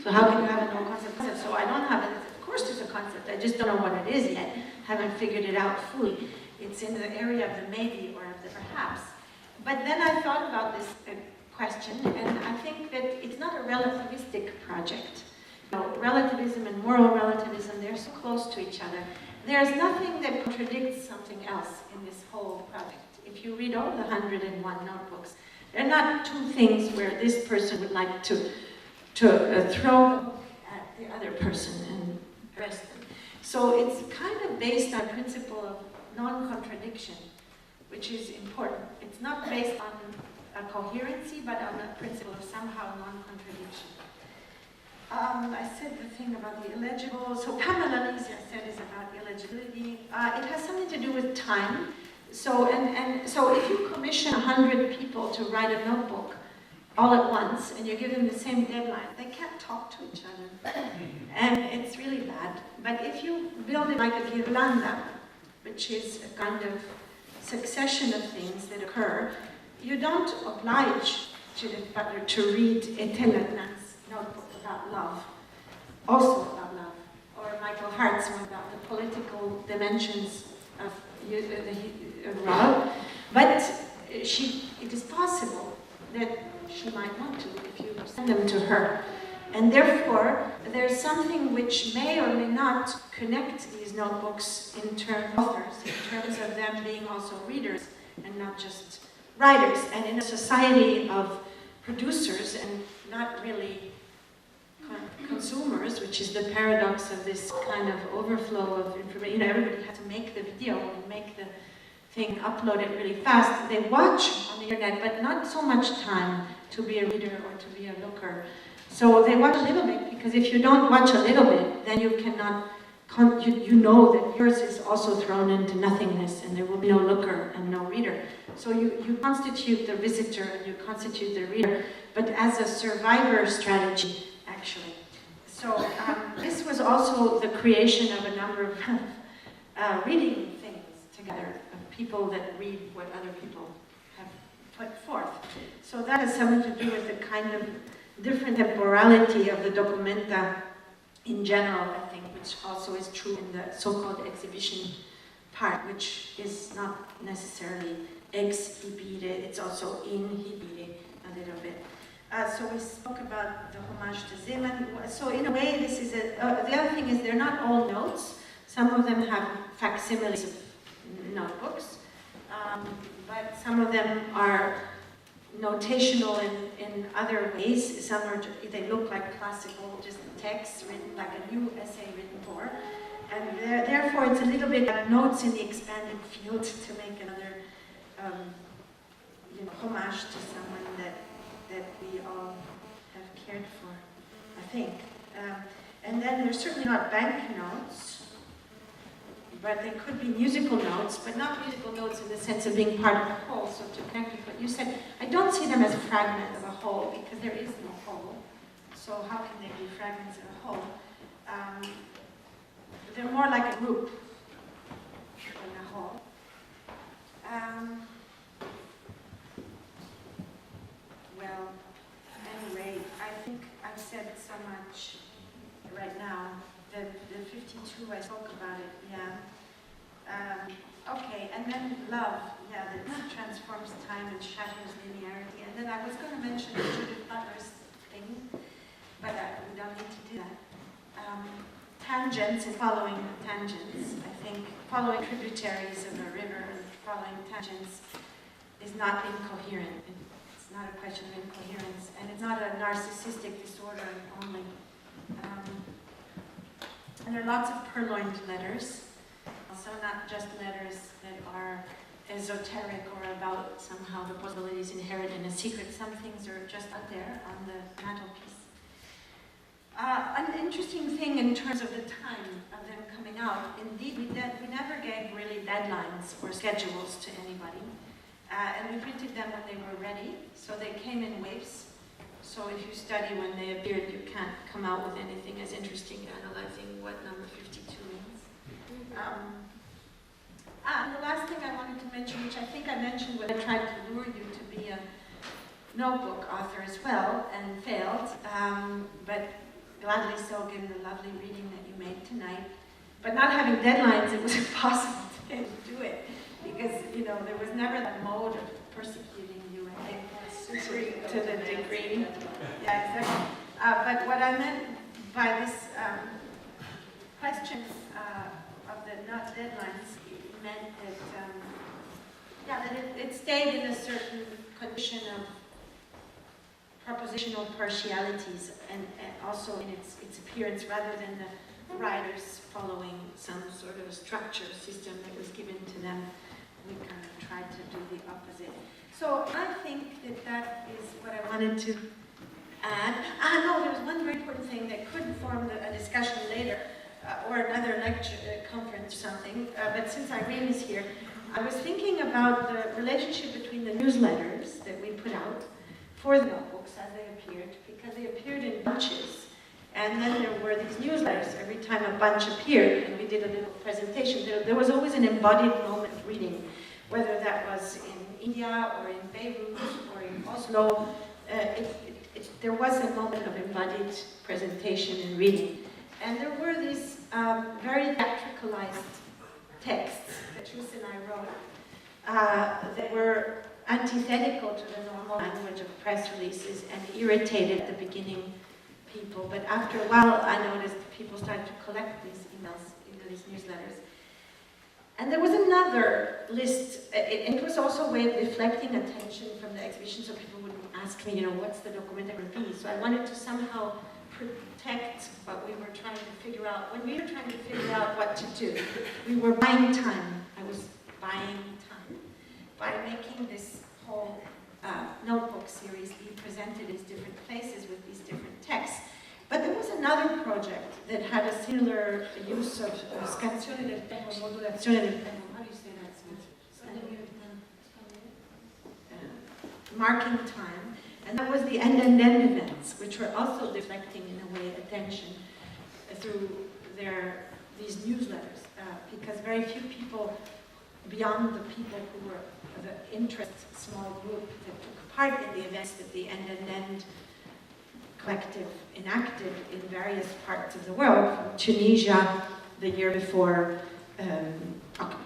So how can you have a no concept concept? So I don't have it. Of course there's a concept. I just don't know what it is yet. Haven't figured it out fully. It's in the area of the maybe or of the perhaps. But then I thought about this question, and I think that it's not a relativistic project. You know, relativism and moral relativism, they're so close to each other. There's nothing that contradicts something else in this whole project. If you read all the 101 notebooks, they're not two things where this person would like to throw at the other person and arrest them. So it's kind of based on a principle of non-contradiction, which is important. It's not based on a coherency, but on a principle of somehow non-contradiction. I said the thing about the illegible. So Pamela Lisa said is about illegibility. It has something to do with time. So if you commission 100 people to write a notebook all at once, and you give them the same deadline, they can't talk to each other. And it's really bad. But if you build it like a ghirlanda, which is a kind of succession of things that occur, you don't oblige Judith Butler to read Ethel Adnan's notebook about love, also about love, or Michael Hart's one about the political dimensions of love. But it is possible that she might want to if you send them to her. And therefore, there's something which may or may not connect these notebooks in terms of them being also readers and not just writers. And in a society of producers and not really consumers, which is the paradox of this kind of overflow of information. Everybody has to make the video and make the thing, upload it really fast. They watch on the internet, but not so much time to be a reader or to be a looker. So they watch a little bit, because if you don't watch a little bit, then you cannot, you know that yours is also thrown into nothingness, and there will be no looker and no reader. So you constitute the visitor and you constitute the reader, but as a survivor strategy, actually. So this was also the creation of a number of reading things together, of people that read what other people have put forth. So that has something to do with the kind of different temporality of the documenta in general, I think, which also is true in the so-called exhibition part, which is not necessarily exhibire, it's also inhibire a little bit. So we spoke about the homage to Zeman. So in a way, this is the other thing is they're not all notes. Some of them have facsimiles of notebooks, but some of them are notational in other ways. Some are, they look like classical, just text written, like a new essay written for. And therefore, it's a little bit like notes in the expanding field to make another homage to someone that we all have cared for, I think. And then they're certainly not bank notes, but they could be musical notes, but not musical notes in the sense of being part of a whole. So to connect with what you said, I don't see them as fragments of a whole, because there is no whole. So how can they be fragments of a whole? They're more like a group than a whole. Well, anyway, I think I've said so much right now. The 52, I spoke about it, yeah. Okay, and then love, yeah, that transforms time and shatters linearity. And then I was going to mention Judith Butler's thing, but we don't need to do that. Tangents and following tangents, I think. Following tributaries of a river and following tangents is not incoherent. It's not a question of incoherence, and it's not a narcissistic disorder only. And there are lots of purloined letters, also not just letters that are esoteric or about somehow the possibilities inherent in a secret. Some things are just out there on the mantelpiece. An interesting thing in terms of the time of them coming out, indeed, we never gave really deadlines or schedules to anybody. And we printed them when they were ready, so they came in waves. So if you study when they appeared, you can't come out with anything as interesting analyzing what number 52 means. And the last thing I wanted to mention, which I think I mentioned when I tried to lure you to be a notebook author as well, and failed, but gladly so, given the lovely reading that you made tonight. But not having deadlines, it was impossible to do it, because there was never that mode of persecuting you, I think, to the degree. Yeah, exactly. But what I meant by this question of the not deadlines, it meant that, that it stayed in a certain condition of propositional partialities, and also in its appearance, rather than the writers following some sort of a structure system that was given to them. We kind of tried to do the opposite. So I think that is what I wanted to add. No, there was one very important thing that could form a discussion later, or another lecture, conference or something, but since Irene is here, I was thinking about the relationship between the newsletters that we put out for the notebooks as they appeared, because they appeared in bunches. And then there were these newsletters every time a bunch appeared, and we did a little presentation. There was always an embodied moment reading, whether that was in India or in Beirut or in Oslo. There was a moment of embodied presentation and reading. And there were these very theatricalized texts that Chus and I wrote that were antithetical to the normal language of press releases and irritated at the beginning people. But after a while, I noticed people started to collect these emails into these newsletters. And there was another list. It was also a way of deflecting attention from the exhibition, so people would ask me, what's the documentary going to be? So I wanted to somehow protect what we were trying to figure out. When we were trying to figure out what to do, we were buying time. I was buying time by making this whole notebook series be presented in different places with these different texts. But there was another project that had a similar use of scansione del tempo, modulazione del tempo. How do you say that, Smith? Marking time. And that was the end events, which were also deflecting, in a way, attention through these newsletters, because very few people, beyond the people who were the interest small group that took part in the events that the End collective enacted in various parts of the world, from Tunisia the year before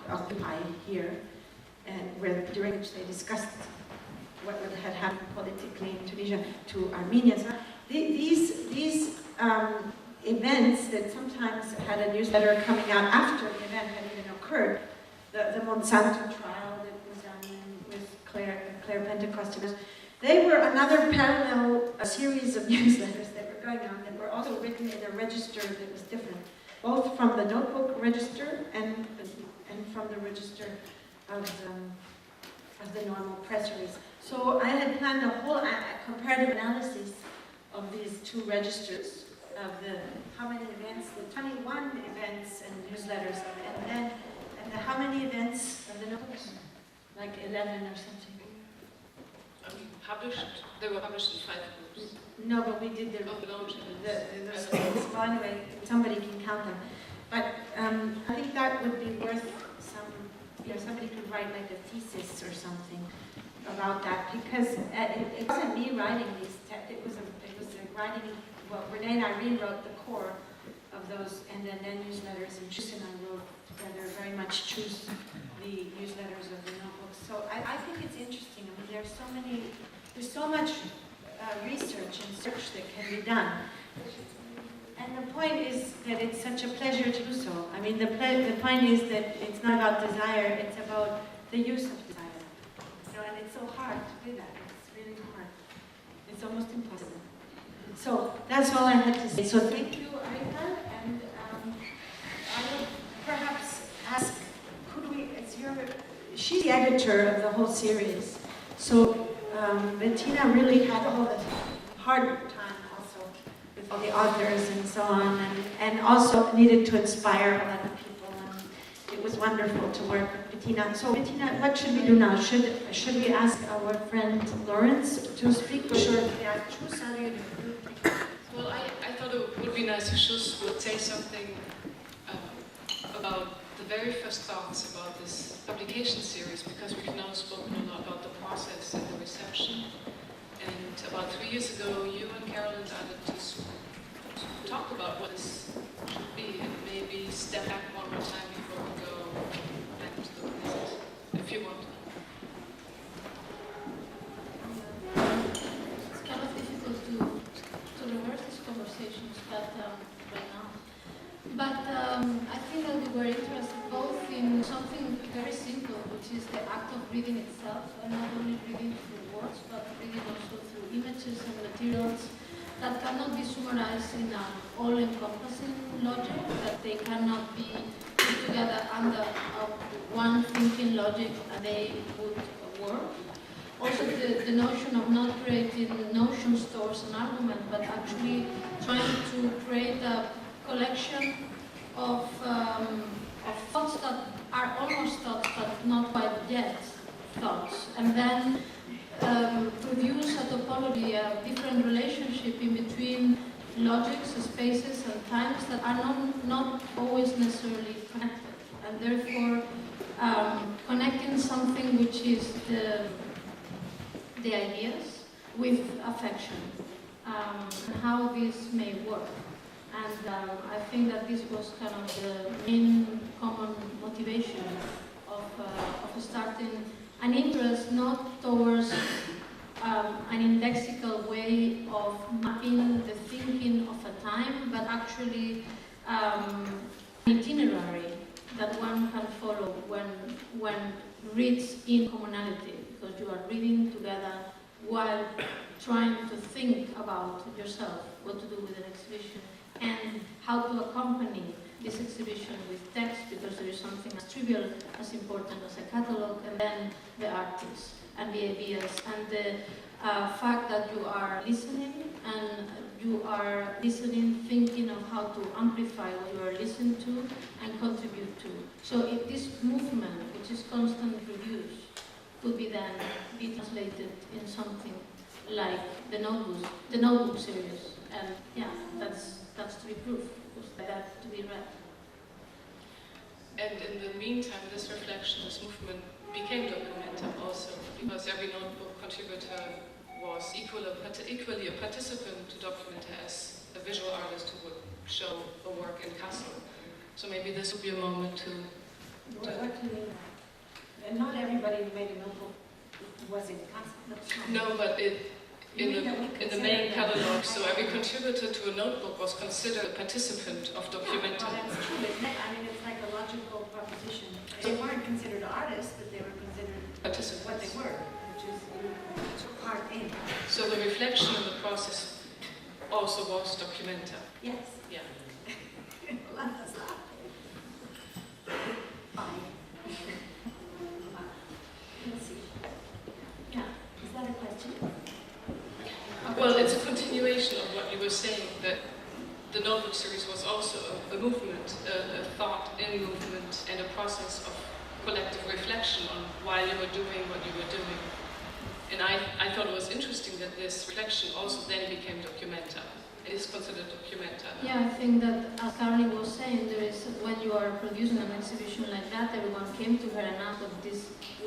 Occupy here, and during which they discussed what had happened politically in Tunisia, to Armenia. So these events that sometimes had a newsletter coming out after the event had even occurred, the Monsanto trial that was done with Claire Pentecostal, they were another parallel series of newsletters that were going on that were also written in a register that was different, both from the notebook register and from the register of the normal press release. So I had planned a whole comparative analysis of these two registers of how many events, the 21 events and newsletters, and how many events of the notebooks, like 11 or something. They were published in 5 groups. No, but we did the scales. Well, anyway, somebody can count them. But I think that would be worth somebody could write like a thesis or something about that, because it wasn't me writing these texts. It was writing. Well, Renee and Irene wrote the core of those, and then newsletters, and Chus and I wrote together, very much choose the newsletters of the notebooks. So I think it's interesting. I mean, there's so much research and search that can be done. And the point is that it's such a pleasure to do so. I mean, the point is that it's not about desire, it's about the use of desire. And it's so hard to do that. It's really hard. It's almost impossible. So that's all I had to say. So thank you, Arita, and I would perhaps ask, she's the editor of the whole series. So Bettina really had all the hard time also with all the authors and so on, and also needed to inspire a lot of people. And it was wonderful to work with Bettina. So Bettina, what should we do now? Should we ask our friend Lawrence to speak? Or should we ask Chus? How do you do? Well, I thought it would be nice if Chus would say something about the very first thoughts about this publication series, because we've now spoken a lot about the process and the reception. And about 3 years ago, you and Carolyn started to talk about what this should be, and maybe step back one more time before we go back to the business, if you want. It's kind of difficult to reverse these conversations, but right now. But I think that we were interested both in something very simple, which is the act of reading itself, and not only reading through words, but reading also through images and materials that cannot be summarized in an all-encompassing logic, that they cannot be put together under one thinking logic and they would work. Also the notion of not creating notion stores and argument, but actually trying to create a collection of thoughts that are almost thoughts, but not quite and then produce a topology, a different relationship in between logics, spaces, and times that are not always necessarily connected, and therefore connecting something which is the ideas with affection, and how this may work. And I think that this was kind of the main common motivation of starting an interest not towards an indexical way of mapping the thinking of a time, but actually an itinerary that one can follow when reads in commonality, because you are reading together while trying to think about yourself, what to do with an exhibition, and how to accompany this exhibition with text, because there is something as trivial as important as a catalogue, and then the artists and the ideas, and the fact that you are listening, and you are listening, thinking of how to amplify what you are listening to and contribute to. So if this movement, which is constantly produced, could be then be translated in something like the notebook series, and yeah, that's to be proved, because that's to be read. And in the meantime, this reflection, this movement became documented also, because every notebook contributor was equally a participant to Documenta as a visual artist who would show a work in Kassel. So maybe this would be a moment to... What do you mean? And not everybody who made a notebook was in Kassel. No, but in the main catalog, so every contributor to a notebook was considered a participant of Documenta. Well, that's true, isn't it? I mean, it's like a logical proposition. They weren't considered artists, but they were considered Participants. what they were, which is part in. So the reflection in the process also was Documenta. Yes. Yeah. Let's laugh. Fine. Let's see. Yeah. Is that a question? Well, it's a continuation of what you were saying, that the notebook series was also a movement, a thought in movement, and a process of collective reflection on why you were doing what you were doing. And I thought it was interesting that this reflection also then became Documenta. It is considered Documenta. Yeah, I think that, as Carly was saying, there is, when you are producing an exhibition like that, everyone came to her and asked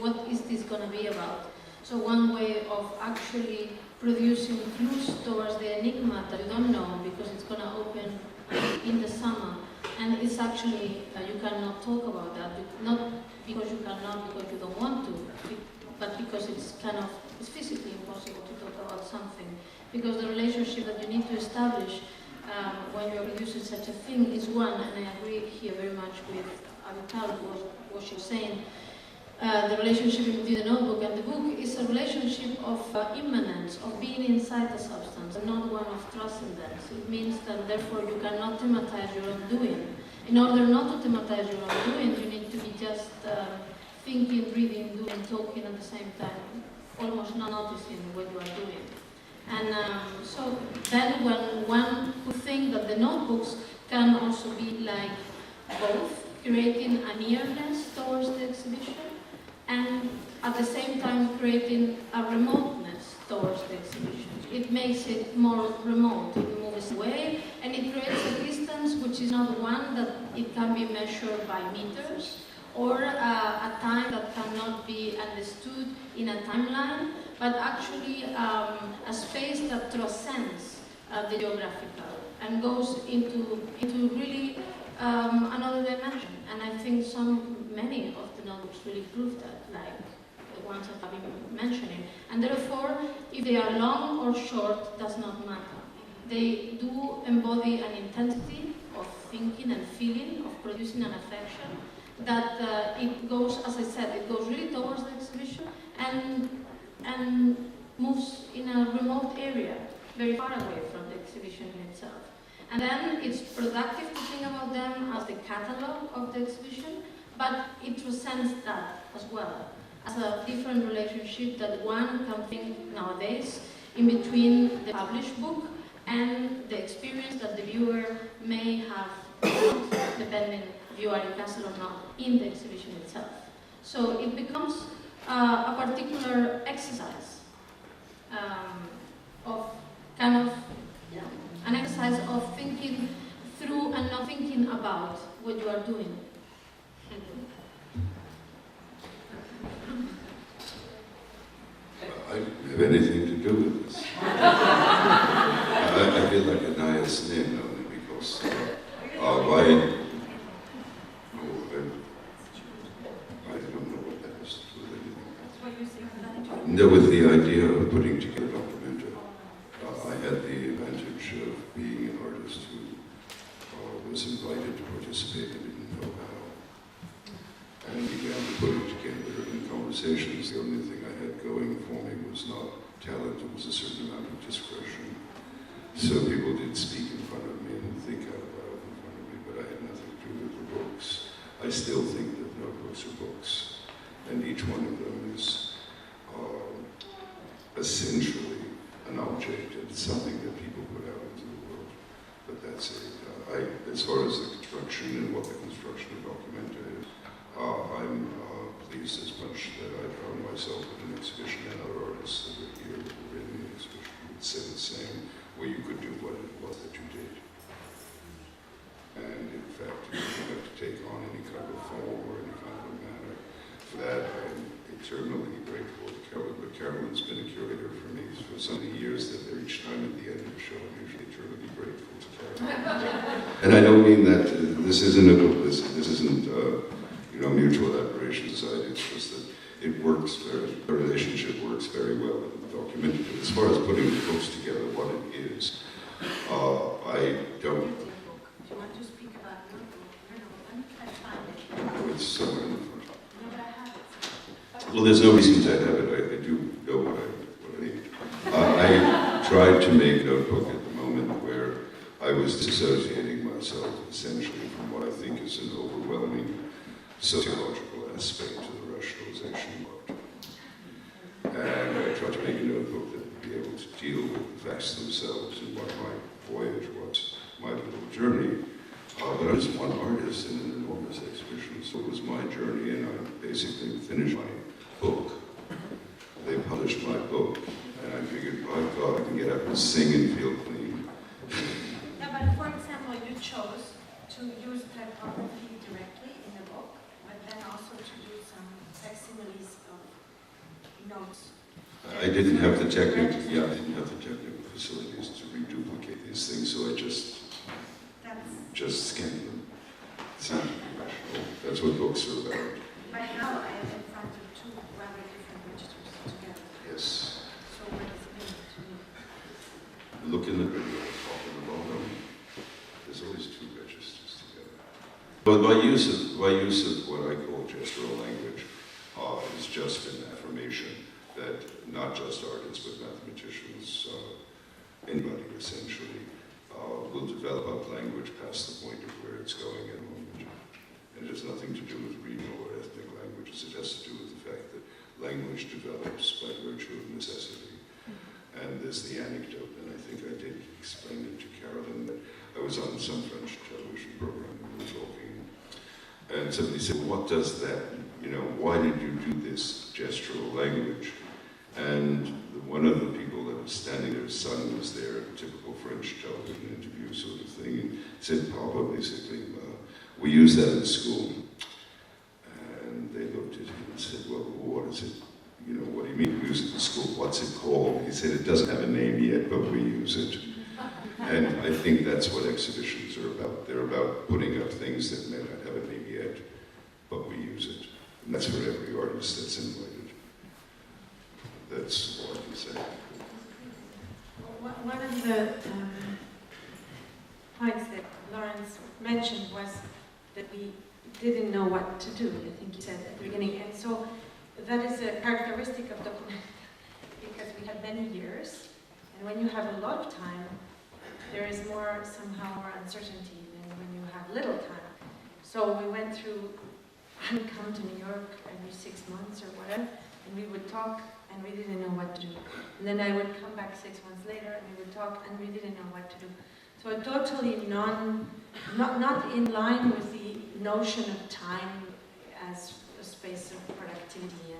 what is this going to be about? So one way of actually producing clues towards the enigma that you don't know, because it's going to open in the summer, and it's actually, you cannot talk about that, not because you cannot, because you don't want to, but because it's physically impossible to talk about something, because the relationship that you need to establish when you're producing such a thing is one, and I agree here very much with Avital, what she's saying. The relationship between the notebook and the book is a relationship of immanence, of being inside the substance, and not one of transcendence. It means that therefore you cannot thematize your own doing. In order not to thematize your own doing, you need to be just thinking, reading, doing, talking at the same time, almost not noticing what you are doing. And so then when one could think that the notebooks can also be like both, creating a nearness towards the exhibition, and at the same time creating a remoteness towards the exhibition. It makes it more remote, it moves away, and it creates a distance which is not one that it can be measured by meters, or a time that cannot be understood in a timeline, but actually a space that transcends the geographical and goes into really another dimension. And I think many of the notebooks really prove that, like the ones that I've been mentioning. And therefore, if they are long or short, does not matter. They do embody an intensity of thinking and feeling, of producing an affection, that it goes, as I said, it goes really towards the exhibition and moves in a remote area, very far away from the exhibition in itself. And then it's productive to think about them as the catalogue of the exhibition, but it transcends that as well, as a different relationship that one can think nowadays in between the published book and the experience that the viewer may have, depending if you are in Kassel or not, in the exhibition itself. So it becomes a particular exercise of kind of an exercise of thinking through and not thinking about what you are doing. I don't have anything to do with this. I feel like a Niacin only because I don't know what that has to do with anything. No, with the idea of putting together a document. I had the advantage of being an artist who was invited to participate and didn't know how. And began to put it together in conversations. The only thing I had going for me was not talent, it was a certain amount of discretion. So people did speak in front of me and think out loud in front of me, but I had nothing to do with the books. I still think that notebooks are books, and each one of them is essentially an object, and it's something that people put out into the world. But that's it. As far as the construction and what the construction of Documenta is, I'm pleased as much that I found myself at an exhibition and other artists that were here that were in the exhibition would say the same, where you could do what it was that you did. And in fact, you didn't have to take on any kind of form or any kind of manner. For that, I'm eternally grateful to Carolyn, but Carolyn's been a curator for me for so many years that each time at the end of the show, I'm usually eternally grateful to Carolyn. And I don't mean that, this isn't mutual admiration society, it's just that it works, the relationship works very well with the documentary. As far as putting the books together, what it is, I don't... Do you want to speak about your book? No, let me try to find it. It's somewhere in the front. No, but I have it. Well, there's no reason to have it. I do know what I need. I tried to make a notebook at the moment where I was disassociating myself essentially from what I think is an overwhelming sociological aspect to the rationalization of art. And I tried to make a notebook that would be able to deal with the facts themselves and what my voyage was, my little journey. But I was one artist in an enormous exhibition, so it was my journey, and I basically finished my book. They published my book, and I figured, by God, I can get up and sing and feel clean. Yeah, but for example, you chose to use typography directly in the book, but then also to do some facsimiles of notes. I didn't have the technical facilities to reduplicate these things, so I just scanned them. It's not rational. That's what books are about. Right now I am in front of two rather different registers together. Yes. So what does it mean to me? Look in the video, top and the bottom. There's always two registers together. But my use of what I call gestural language is just an affirmation that not just artists but mathematicians, anybody essentially, will develop up language past the point of where it's going at the moment. And it has nothing to do with regional or ethnic languages. It has to do with the fact that language develops by virtue of necessity. And there's the anecdote, and I think I did explain it to Carolyn, that I was on some French television program and we were talking, and somebody said, what does that, why did you do this gestural language? And one of the people that was standing there, his son was there, a typical French television interview sort of thing, and said, Papa, basically, we use that in school. And they looked at him and said, well, what is it? What do you mean we use it in school? What's it called? He said, it doesn't have a name yet, but we use it. And I think that's what exhibitions are about. They're about putting up things that may not have a name yet, but we use it. And that's for every artist that's invited. That's all I can say. One of the points that Lawrence mentioned was that we didn't know what to do, I think he said at the beginning. And so that is a characteristic of Documenta, because we have many years, and when you have a lot of time, there is somehow more uncertainty than when you have little time. So we went through, I would come to New York every 6 months or whatever, and we would talk, and we didn't know what to do. And then I would come back 6 months later, and we would talk, and we didn't know what to do. So totally not in line with the notion of time as a space of productivity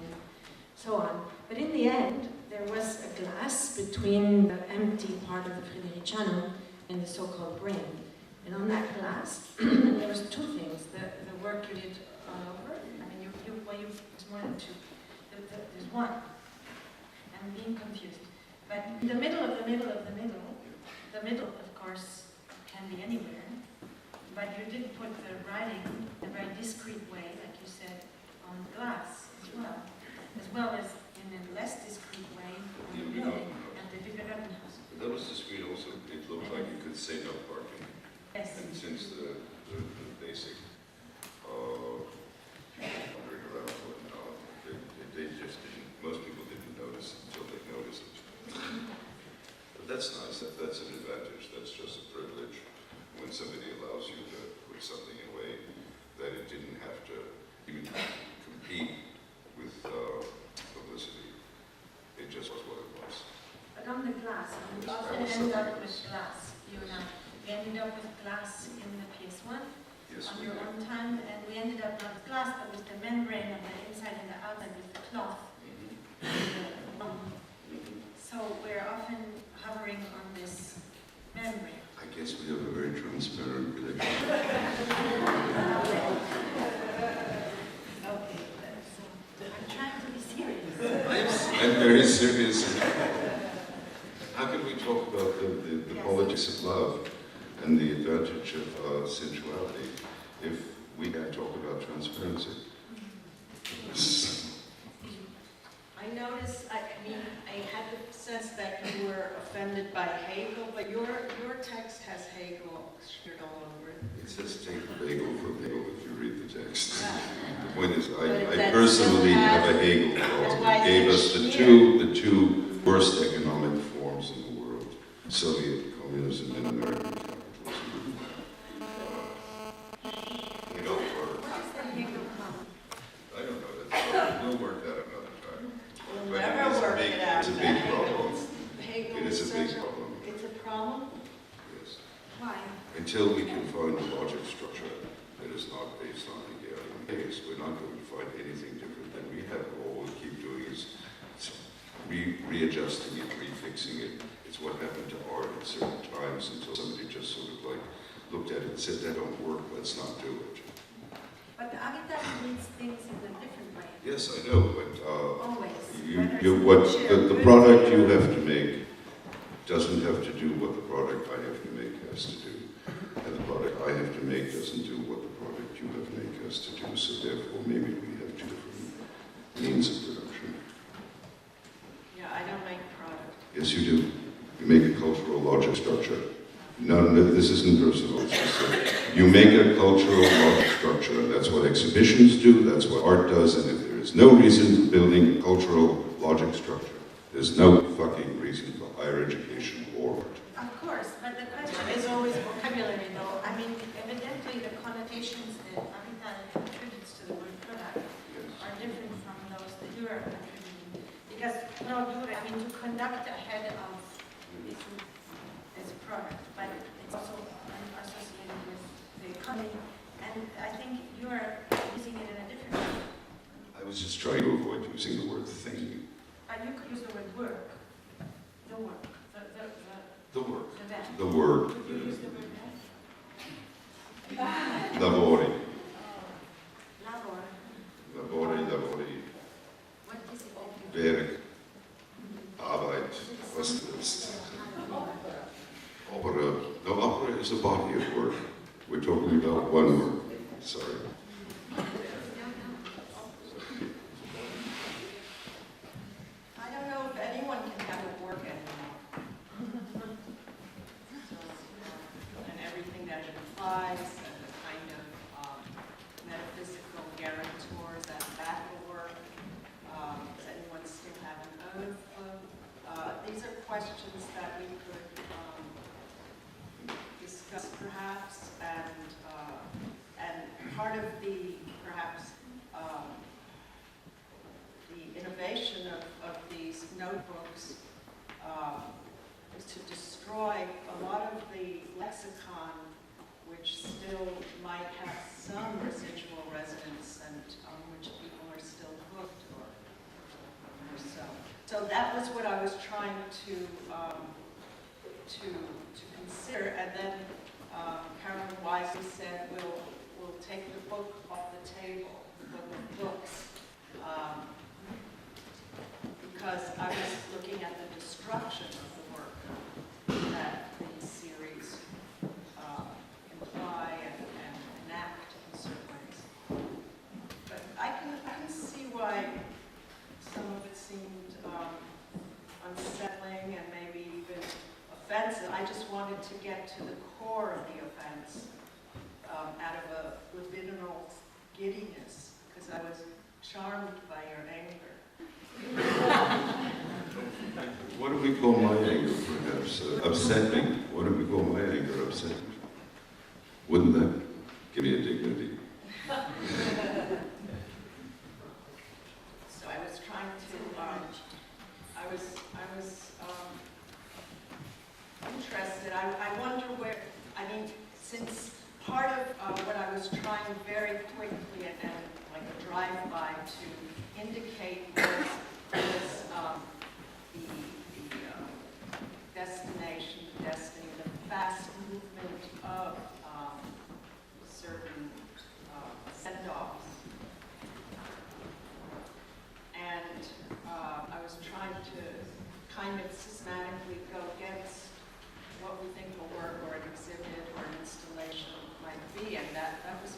so on. But in the end, there was a glass between the empty part of the Fridericianum and the so-called brain. And on that glass, there was two things. The work you did all over. I mean, there's more than two. There's one. I'm being confused. But in the middle of the middle of the middle, the middle, of course, can be anywhere. But you did put the writing in a very discrete way, like you said, on glass as well as in a less discreet way on the building at the Bibelgartenhaus. That was discreet also. It looked like you could say no parking. Yes. And since the basic wandering around for an hour, they just didn't, most people didn't notice until they noticed it. But that's nice, that's an advantage, that's just a privilege when somebody allows you to put something in a way that it didn't have to even compete with publicity. It just was what it was. But on the glass, we often end up with glass, you and I. We ended up with glass in the PS1 Yes, on we your did. own time, and we ended up not with glass, but with the membrane on the inside and the outside with the cloth. So we're often hovering on this membrane. I guess we have a very transparent relationship. Okay, so I'm trying to be serious. I'm very serious. How can we talk about the Yes. politics of love and the advantage of sensuality if we can't talk about transparency? I noticed, I mean, I had the sense that you were offended by Hegel, but your text has Hegel smeared all over it. It says take a bagel for bagel if you read the text. The point is, But I that personally still have has- a Hegel that's problem. why It gave it's us the smeared. two worst economic forms in the world: Soviet communism and American capitalism. They don't work. What is the Hegel problem? I don't know. We'll work that another time. We'll But it never is a work big- it out. it's a big problem. Hegel It is a big such problem. It's a problem? Yes. Why? Until we can find a logic structure that is not based on Hegelian base, we're not going to find anything different than we have. All we keep doing is readjusting it, refixing it. It's what happened to art at certain times until somebody just sort of like looked at it and said, that don't work, let's not do it. But the Avital reads things in a different way. Yes, I know, but Always. the product you have to make doesn't have to do what the product I have to make has to do. And the product I have to make doesn't do what the product you have to make has to do. So therefore, maybe we have two different means of production. Yeah, I don't make product. Yes, you do. You make a cultural logic structure. No, this isn't personal. It's just that you make a cultural logic structure, and that's what exhibitions do, that's what art does, and if there is no reason for building a cultural logic structure, there's no fucking reason for higher education or art. Of course, but the question is always vocabulary, though. I mean, evidently the connotations that Avital attributes to the word product are different from those that you are attributing. Because, I mean, to conduct ahead of is a product, but it's also associated with the economy. And I think you are using it in a different way. I was just trying to avoid using the word thing. You could use the word work. The work. The work. The verb. The word. Could you use the word verb? Lavori. Labor. Lavori. What is it that you Werk. Arbeit. Was ist? Opera. No, opera is a body of work. We're talking about one word. Sorry. I don't know if anyone can have a work anymore. And everything that it implies, and the kind of metaphysical guarantors that will work. Does anyone still have an oath? These are questions that we could discuss perhaps, and part of the perhaps the innovation of these notebooks is to destroy a lot of the lexicon which still might have some residual resonance and on which people are still hooked. So that was what I was trying to consider, and then Carolyn wisely said, we'll take the book off the table, the book of books, because I was looking at the destruction of the work that these series imply and enact in certain ways. But I can see why some of it seemed unsettling and maybe even offensive. I just wanted to get to the core of the offense out of a libidinal giddiness, because I was charmed by your anger. What do we call my anger, perhaps? Upsetting. What do we call my anger? Upsetting. Wouldn't that give me a dignity? So I was trying to, I was interested. I wonder where, I mean, since part of what I was trying very quickly and like a drive-by to indicate was the destination, the destiny, the fast movement of certain send-offs. And I was trying to kind of systematically go against what we think a work or an exhibit or an installation might be, and that was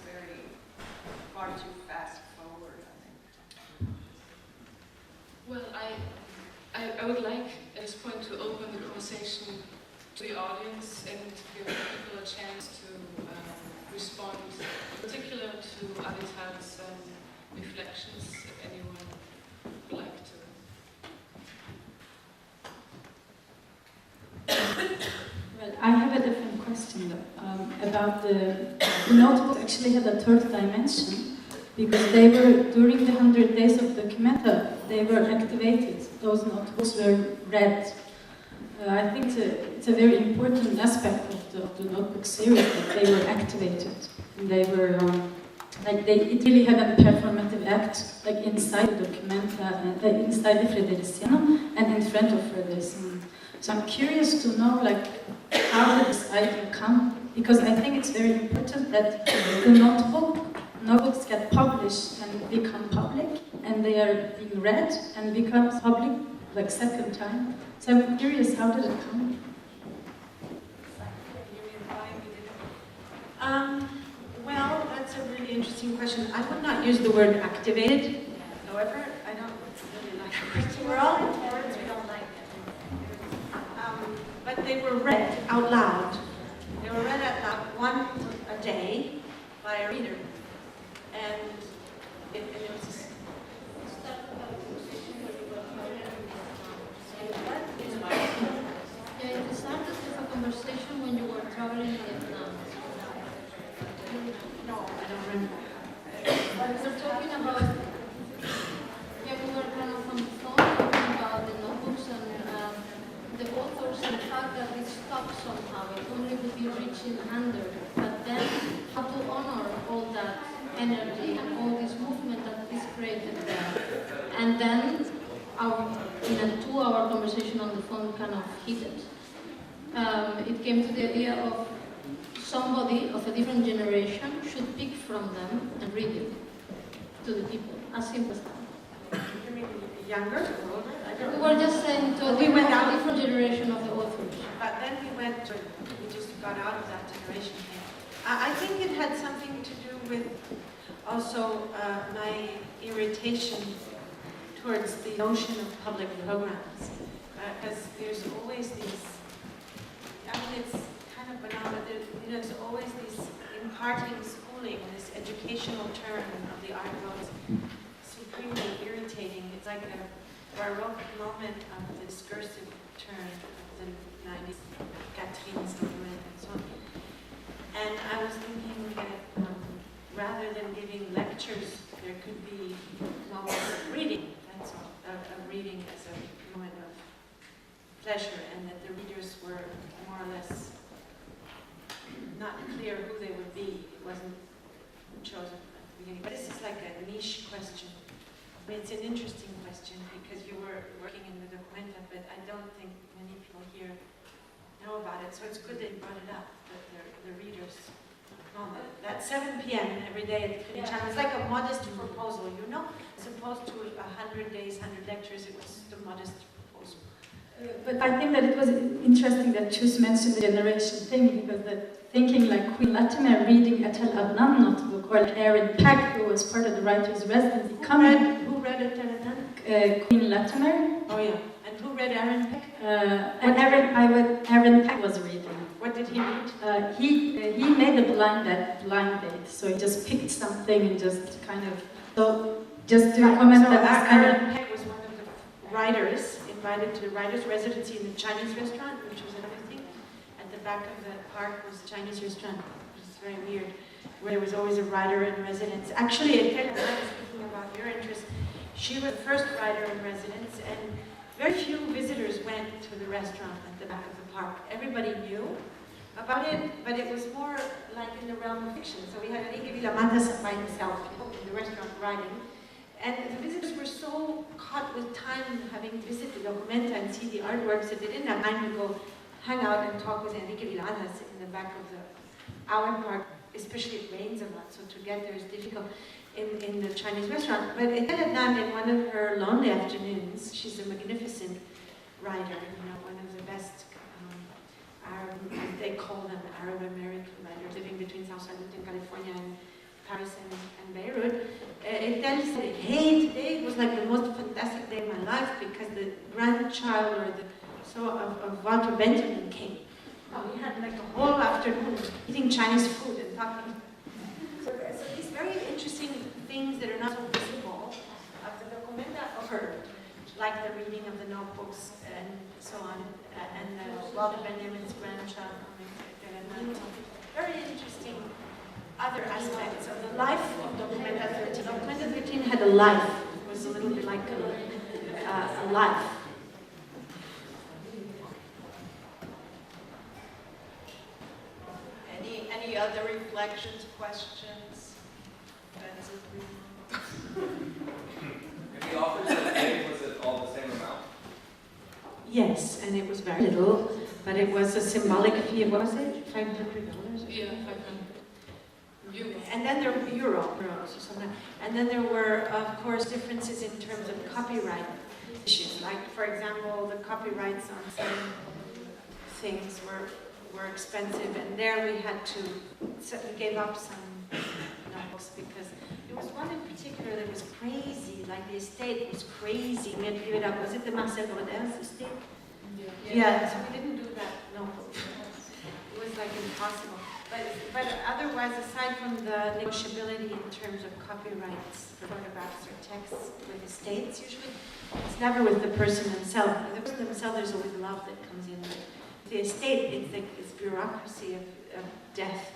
far too fast forward, I think. Well, I would like at this point to open the conversation to the audience and give people a chance to respond, in particular to Anita's reflections, if anyone would like to. Well, I have a different question though, about the notebooks. Actually had a third dimension, because they were, during the 100 days of Documenta, they were activated. Those notebooks were read. I think it's a very important aspect of the notebook series that they were activated. And they were, it really had a performative act, like inside the Documenta, inside the Fredericiano, and in front of Fredericiano. So I'm curious to know, like, how did this idea come? Because I think it's very important that the notebooks get published and become public, and they are being read and become public, like, second time. So I'm curious, how did it come? Well, that's a really interesting question. I would not use the word activated. However, I don't really like it. We're all in words, we don't like it. But they were read out loud. They were read out loud one a day by a reader. And it was just... Yeah, it started with a conversation when you were traveling in Vietnam. No, I don't remember. We were talking about, we were kind of on the phone talking about the notebooks and the authors and the fact that it stopped somehow. It only would be reaching 100, but then how to honor all that energy and all this movement that is created there. And then in a 2-hour conversation on the phone kind of hit it. It came to the idea of somebody of a different generation should pick from them and read it to the people, as simple as that. You mean younger or older? I don't We know. were just saying to We went out- a different generation of the authors. But then we just got out of that generation thing. I think it had something to do with also my irritation towards the notion of public programs. Because there's always these, I mean, it's kind of banal, but there's always these imparting schooling, this educational turn of the art world is supremely irritating. It's like a Baroque moment of the discursive turn of the 90s, Catherine Stangeman and so on. And I was thinking that rather than giving lectures, there could be moments of reading, that's all, of reading as a moment of pleasure, and that the readers were more or less not clear who they would be. It wasn't chosen at the beginning. But this is like a niche question. It's an interesting question because you were working in the Documenta, but I don't think many people here know about it. So it's good that you brought it up, that the readers know that. At 7 p.m. every day at the Finnish Channel, it's like a modest proposal, you know? As opposed to 100 days, 100 lectures, it was the modest proposal. But I think that it was interesting that Chus mentioned the generation thing, because thinking like Queen Latimer reading Atal Adnan notebook, or Aaron Peck, who was part of the writer's residency, Who read Atal Adnan? Queen Latimer. Oh yeah. And who read Aaron Peck? Aaron Peck was reading. What did he read? He made a blind date, so he just picked something and just kind of, so just to comment that was kind of. Aaron Peck was one of the writers invited to the writer's residency in the Chinese restaurant, which was another thing. At the back of the park was a Chinese restaurant, which is very weird, where there was always a writer in residence. Actually, speaking about your interest, she was the first writer in residence, and very few visitors went to the restaurant at the back of the park. Everybody knew about it, but it was more like in the realm of fiction. So we had Enrique Villamatas by himself in the restaurant writing. And the visitors were so caught with time having visited the Documenta and see the artworks that they didn't have time to go hang out and talk with Enrique Villamatas in the back of the Owen Park, especially it rains a lot, so to get there is difficult in the Chinese restaurant. But Atal Adnan, in one of her lonely afternoons, she's a magnificent writer, you know, one of the best Arab, as they call them, Arab-American writers living between South Southampton, California, and Paris and Beirut. It then said, hey, today was like the most fantastic day of my life because the grandchild of Walter Benjamin came. We had like a whole afternoon eating Chinese food and talking. So these very interesting things that are not so visible of the Documenta occurred, like the reading of the notebooks and so on, and Walter Benjamin's grandchild. Very interesting other aspects of the life of Documenta 13. Documenta 13 had a life. It was a little bit like a life. Any other reflections, questions? And the offers that was it all the same amount? Yes, and it was very little, but it was a symbolic fee. What was it? $500? Yeah, 500 euros. And then there were euros or something. And then there were, of course, differences in terms of copyright issues. Like, for example, the copyrights on some things were expensive, and there we had to, we gave up some notebooks because there was one in particular that was crazy, like the estate was crazy. We had to give it up. Was it the Marcel Brodin's estate? Yeah, so we didn't do that notebook. It was like impossible. But otherwise, aside from the negotiability in terms of copyrights for photographs or texts with estates, usually, it's never with the person themselves. The person themselves, there's always love that comes in. The estate, it's like this bureaucracy of death,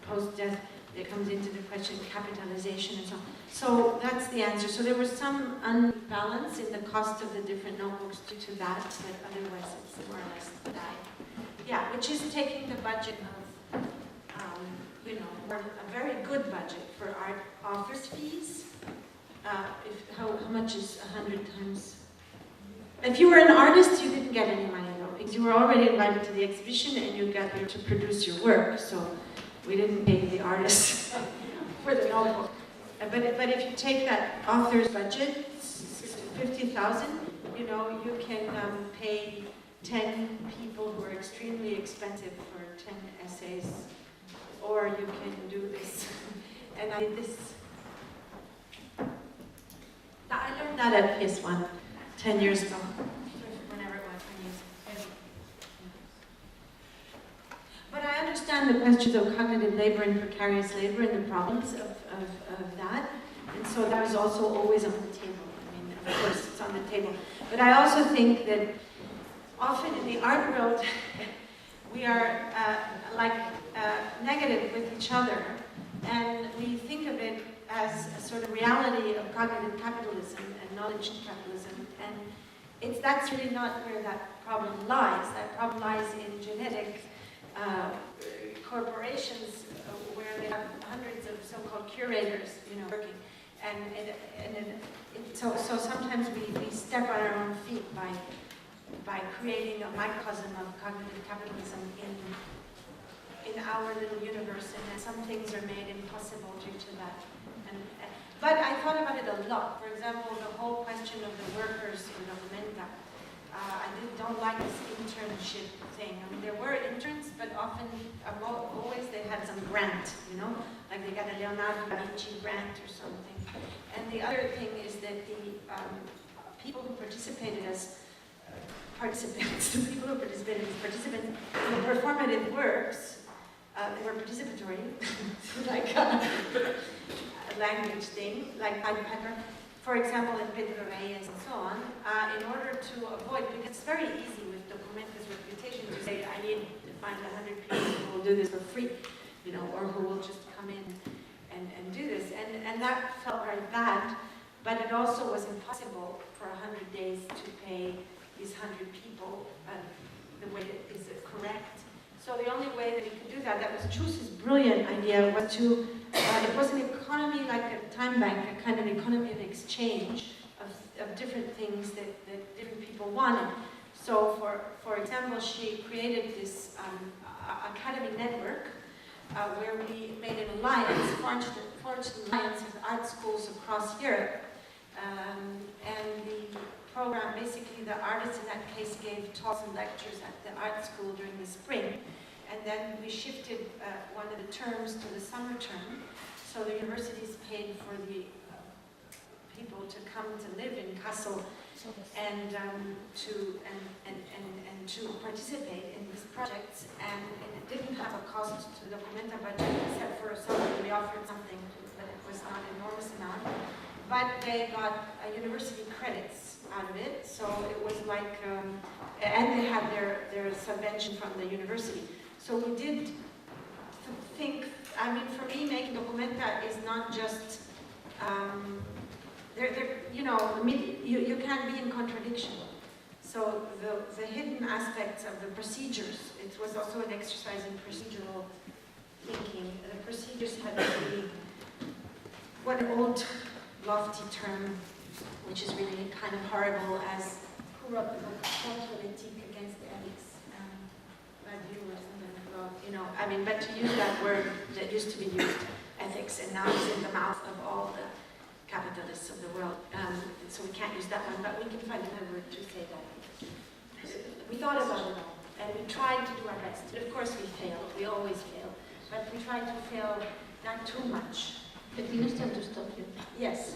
post-death, that comes into the question of capitalization and so on. So that's the answer. So there was some unbalance in the cost of the different notebooks due to that, but otherwise it's more or less that. Yeah, which is taking the budget of, a very good budget for art authors' fees. How much is 100 times? If you were an artist, you didn't get any money though, because you were already invited to the exhibition and you got to produce your work. So we didn't pay the artists for the notebook. But if you take that author's budget, 50,000, you can pay 10 people who are extremely expensive for 10 essays, or you can do this. And I did this. I learned that at PS1 10 years ago, whenever it was, 10 years ago. But I understand the questions of cognitive labor and precarious labor and the problems of that. And so that was also always on the table. I mean, of course, it's on the table. But I also think that often in the art world, we are negative with each other. And we think of it as a sort of reality of cognitive capitalism and knowledge capitalism. And that's really not where that problem lies. That problem lies in genetic corporations where they have hundreds of so-called curators, working. And So sometimes we step on our own feet by creating a microcosm of cognitive capitalism in our little universe, and some things are made impossible due to that. But I thought about it a lot. For example, the whole question of the workers in Documenta. I don't like this internship thing. I mean, there were interns, but often, always they had some grant, you know? Like they got a Leonardo da Vinci grant or something. And the other thing is that the people who participated as participants, the people who participated as participants in the performative works, they were participatory, like a language thing, like Pied Piper. For example, in Pedro Reyes and so on, in order to avoid, because it's very easy with Documenta's reputation to say, I need to find 100 people who will do this for free, you know, or who will just come in and do this. And that felt very bad, but it also was impossible for 100 days to pay these 100 people the way that is correct. So the only way that we could do that was Chus's brilliant idea, was to, it was an economy like a time bank, a kind of economy of exchange of different things that different people wanted. So for example, she created this academy network where we made an alliance, forged an alliance with art schools across Europe. And the program, basically the artists in that case gave talks and lectures at the art school during the spring. And then we shifted one of the terms to the summer term. So the universities paid for the people to come to live in Kassel and to participate in these projects. And it didn't have a cost to the Documenta budget, except for something, we offered something, but it was not an enormous amount. But they got university credits out of it, so it was like, and they had their subvention from the university. So we did think, I mean, for me, making Documenta is not just, you know, you can be in contradiction. So the hidden aspects of the procedures, it was also an exercise in procedural thinking. The procedures had to be, what an old lofty term, which is really kind of horrible, as who wrote the book, Politique against ethics, Badiou or something, you know, I mean, but to use that word that used to be used, ethics, and now it's in the mouth of all the capitalists of the world, so we can't use that one, but we can find another word to say that. We thought about it all, and we tried to do our best, but of course we failed, we always fail, but we tried to fail not too much. The finish time to stop you. Yes.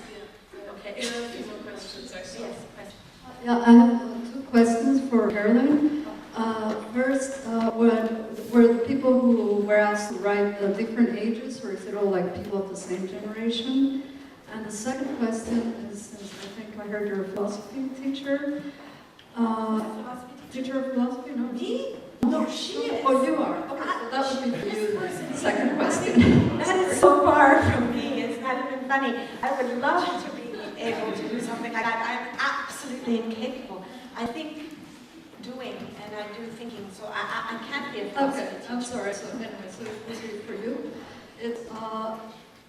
Okay. There are a few more questions, I saw. Yes, question. Yeah, I have two questions for Caroline. First, were the people who were asked to write different ages, or is it all like people of the same generation? And the second question is, since I think I heard you're a philosophy teacher. Teacher of philosophy? No. Me? No, she is. Oh, you are. Okay, so that would be for you. The second question. That is so far from me. It's not even funny. I would love to be able to do something like that. I'm absolutely incapable. I think doing, and I do thinking, so I can't be a philosophy teacher. I'm sorry. So anyway, so this is for you. It's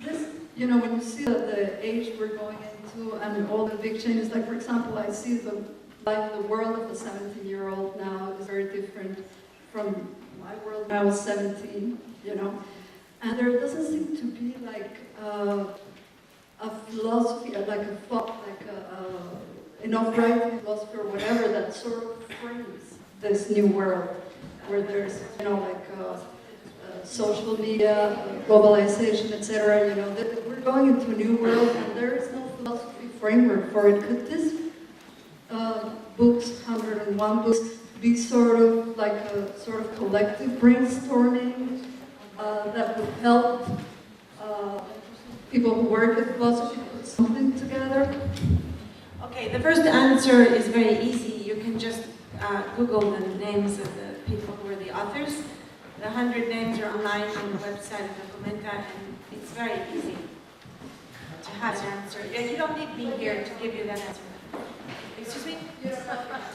this, you know, when you see the age we're going into and all the big changes, like for example, I see the world of a 17-year-old now is very different from my world when I was 17, you know. And there doesn't seem to be like a philosophy, like a thought, like enough writing philosophy or whatever that sort of frames this new world where there's, you know, like social media, globalization, etc. You know, we're going into a new world and there is no philosophy framework for it. Could this books, 101 books, be sort of like a sort of collective brainstorming that would help people who work with philosophy put something together? Okay, the first answer is very easy. You can just Google the names of the people who are the authors. The 100 names are online on the website of Documenta, and it's very easy to have an answer. Yeah, you don't need me here to give you that answer. Excuse me?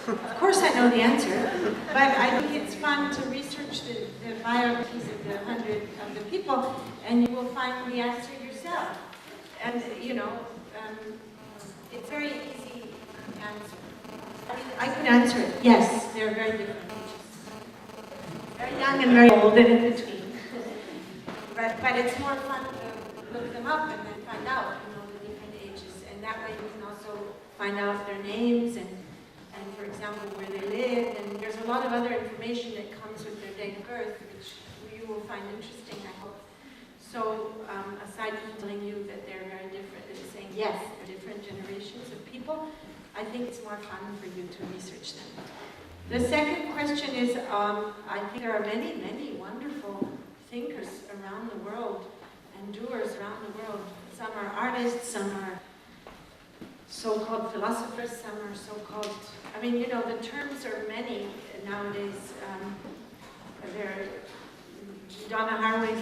Of course I know the answer, but I think it's fun to research the biographies of the 100 of the people, and you will find the answer yourself. And, you know, It's very easy to answer. I mean, I could answer it. Yes, they're very different ages. Very young and very old and in between. But it's more fun to look them up and then find out, the different ages. And that way you can also find out their names and for example, where they live. And there's a lot of other information that comes with their date of birth, which you will find interesting, I hope. So aside from telling you that they're very different and saying, yes, they're different generations of people, I think it's more fun for you to research them. The second question is, I think there are many, many wonderful thinkers around the world and doers around the world. Some are artists, some are so-called philosophers, some are so-called, the terms are many nowadays. Donna Haraway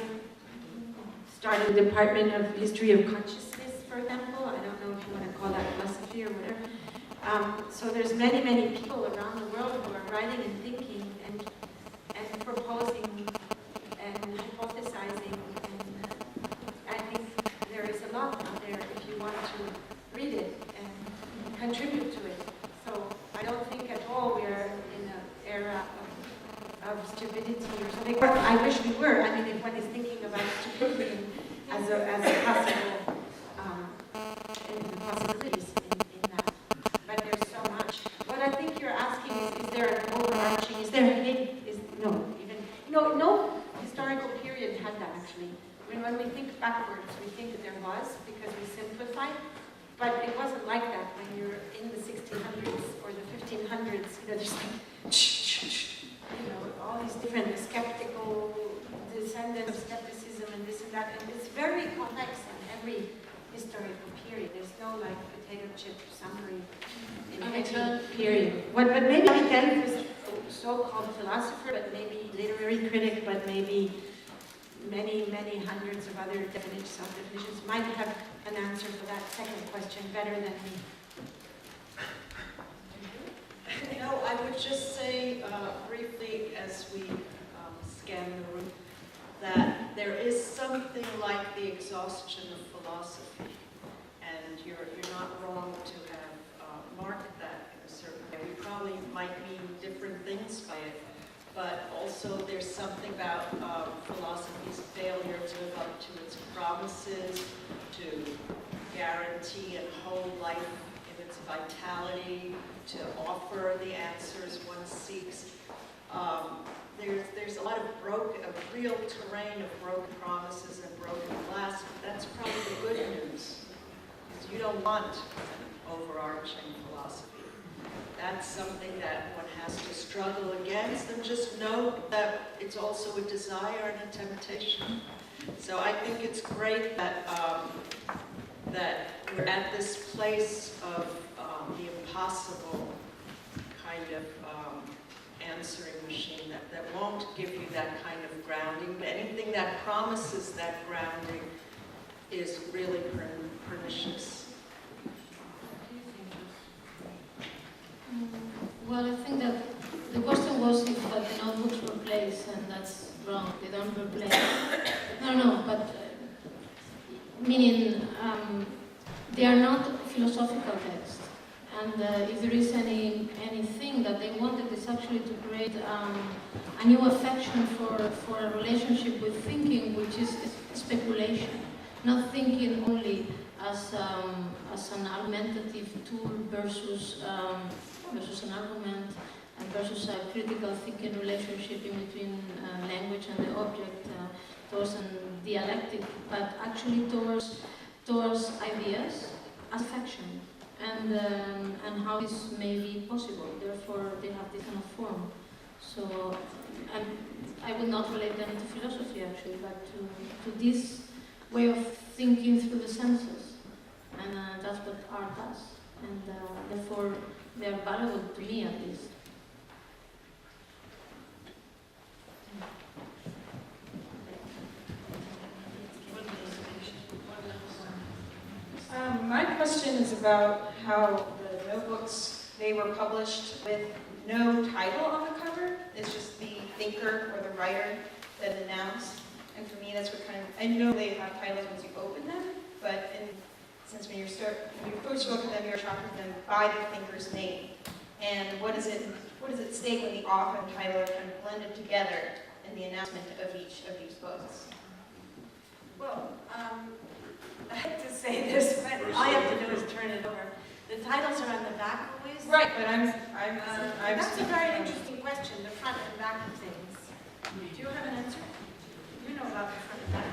started the Department of History of Consciousness, for example. I don't know if you want to call that philosophy or whatever. So there's many, many people around the world who are writing and thinking and proposing and hypothesizing. And I think there is a lot out there if you want to read it and contribute to it. So I don't think at all we are in an era of stupidity or something. I wish we were. If one is thinking about stupidity as a possible possibilities in that. But there's so much. What I think you're asking is there an overarching, no historical period had that actually. When we think backwards, we think that there was because we simplify. But it wasn't like that when you're in the 1600s or the 1500s. There's all these different skeptical descendants of skepticism and this and that. And it's very complex in every historical period. There's no potato chip summary in any period. But maybe Aristotle was a so-called philosopher, but maybe literary critic, but maybe many, many hundreds of other self-definitions might have an answer for that second question better than me. I would just say briefly as we scan the room that there is something like the exhaustion of philosophy, and you're not wrong to have marked that in a certain way. We probably might mean different things by it, but also there's something about philosophy's failure to live up to its promises, to guarantee and hold life in its vitality, to offer the answers one seeks. There's a lot of real terrain of broken promises and broken glass. That's probably the good news. Because you don't want an overarching philosophy. That's something that one has to struggle against, and just note that it's also a desire and a temptation. So I think it's great that that we're at this place of the impossible kind of answering machine that won't give you that kind of grounding. Anything that promises that grounding is really pernicious. Well, I think that the question was if the notebooks replace, and that's wrong. They don't replace. No, but meaning they are not philosophical texts. And if there is anything that they wanted is actually to create a new affection for a relationship with thinking, which is speculation, not thinking only as an argumentative tool versus an argument and versus a critical thinking relationship in between language and the object, towards a dialectic, but actually towards ideas as affection. And how this may be possible. Therefore, they have this kind of form. So, I would not relate them to philosophy actually, but to this way of thinking through the senses, and that's what art does. And therefore, they are valuable to me at least. My question is about how the notebooks, they were published with no title on the cover. It's just the thinker or the writer that announced. And for me, that's what I know they have titles once you open them, but in since when you first look at them, you're attracted to them by the thinker's name. And what does it state when the author and title are kind of blended together in the announcement of each of these books? Well, I hate to say this, but all you have to do is turn it over. The titles are on the back always. Right, but I'm That's a very interesting question, the front and back of things. Do you have an answer? You know about the front and back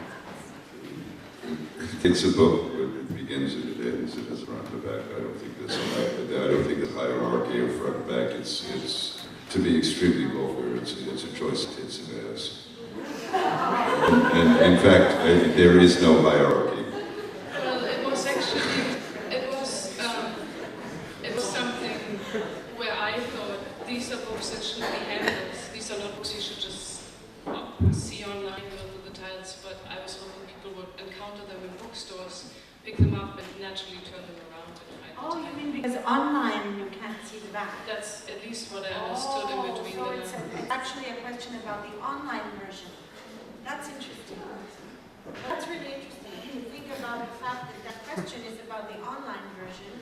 of It's a book, but it begins and it ends, it has front and back. I don't think there's a hierarchy of front and back. It's to be extremely vulgar. It's a choice of tits and ass. And in fact, there is no hierarchy. Well, it was something where I thought these are books that should be handled. These are not books you should just see online, go to the titles, but I was hoping people would encounter them in bookstores, pick them up and naturally turn them around and find the Oh, you title. mean because online you can't see the back? That's at least what I understood in between so the it's actually a question about the online version. That's interesting. That's really interesting. You think about the fact that that question is about the online version,